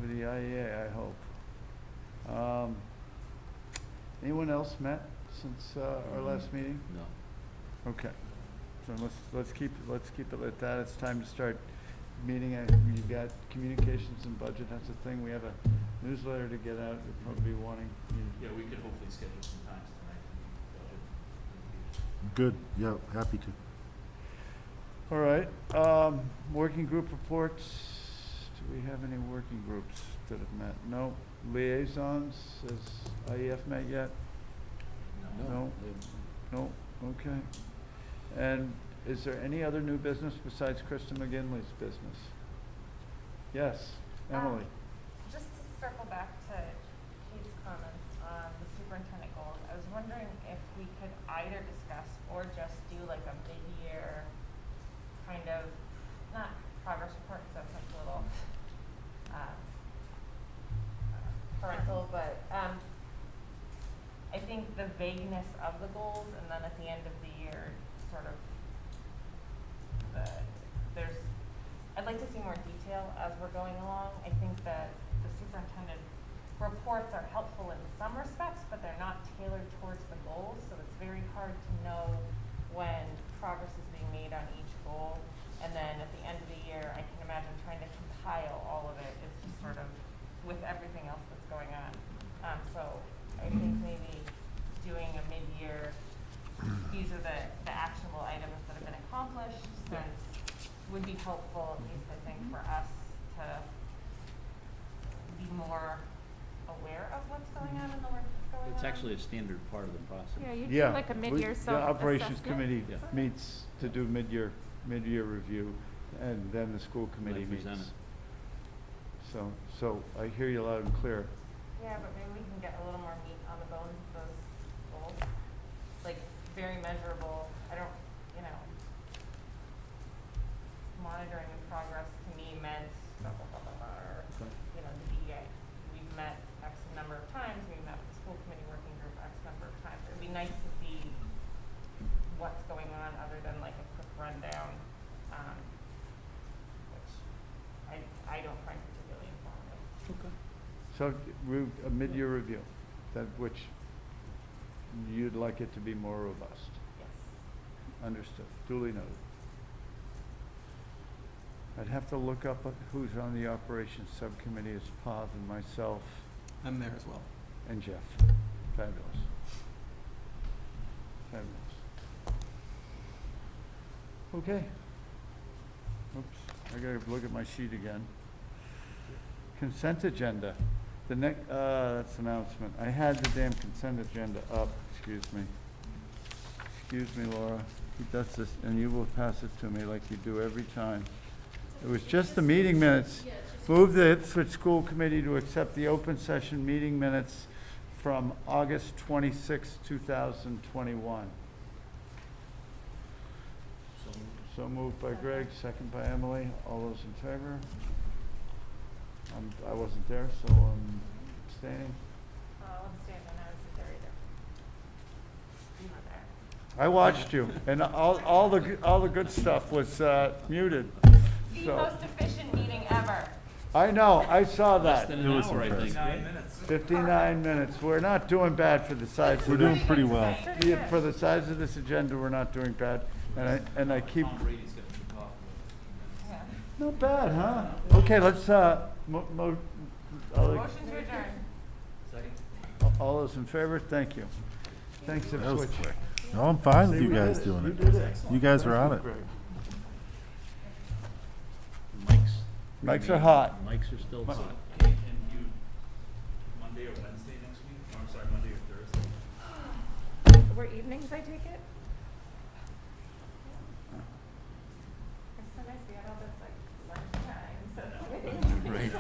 With the IEA, I hope. Anyone else met since our last meeting? No. Okay, so let's keep it like that. It's time to start meeting. You've got communications and budget. That's a thing. We have a newsletter to get out. You'll probably be wanting. Yeah, we could hopefully schedule some times tonight for budget. Good, yeah, happy to. All right. Working group reports. Do we have any working groups that have met? No. Liaisons. Has IEF met yet? No. No. Okay. And is there any other new business besides Krista McGinley's business? Yes, Emily. Just to circle back to Kate's comments on the superintendent goals, I was wondering if we could either discuss or just do like a mid-year kind of, not progress report, because that sounds a little parental, but I think the vagueness of the goals, and then at the end of the year, sort of I'd like to see more detail as we're going along. I think that the superintendent reports are helpful in some respects, but they're not tailored towards the goals, so it's very hard to know when progress is being made on each goal. And then at the end of the year, I can imagine trying to compile all of it is just sort of with everything else that's going on. So I think maybe doing a mid-year, these are the actionable items that have been accomplished, would be helpful, at least I think, for us to be more aware of what's going on in the work that's going on. It's actually a standard part of the process. Yeah, you do Yeah. like a mid-year The operations self-assessment. committee Yeah. meets to do mid-year review, and then the school committee meets. present it. So I hear you loud and clear. Yeah, but maybe we can get a little more meat on the bones of those goals, like very measurable. I don't, monitoring the progress to me meant blah, blah, blah, blah, blah, or, the DEA. We've met X number of times, we've met the school committee working group X number of times. It'd be nice to see what's going on other than like a quick rundown, which I don't find particularly informative. Okay. So a mid-year review, which you'd like it to be more robust. Yes. Understood. Duly noted. I'd have to look up who's on the operations subcommittee. It's Pav and myself I'm there as well. and Jeff. Fabulous. Okay. Oops, I gotta look at my sheet again. Consent agenda. The next, that's announcement. I had the damn consent agenda up, excuse me. Excuse me, Laura. He does this, and you will pass it to me like you do every time. It was just the meeting minutes. Move the Ipswich School Committee to accept the open session meeting minutes from August 26, 2021. So moved by Greg, second by Emily. All those in favor? I wasn't there, so I'm abstaining. I'm standing, I wasn't there either. You were there. I watched you, and all the good stuff was muted. The So, most efficient meeting ever. I know, I saw Less that. than It an was hour, I think. impressive. 9 minutes. 59 minutes. We're not doing bad for the size We're of doing this. pretty well. Yeah, for the size of this agenda, we're not doing bad. And I keep, Tom Brady's getting the coffee. Yeah. not bad, huh? Okay, let's, Motion to adjourn. Second? all those in favor, thank you. Thanks, That was Ipswich. quick. No, I'm fine with See, you we guys did doing You it. did it. You guys are Thank on you, it. Greg. Mics. Mics are hot. Mics are still hot. And you, Monday or Wednesday next week? Or I'm sorry, Monday or Thursday? Were evenings, I take it? It's so nice to get all this like lunchtime, so. Right.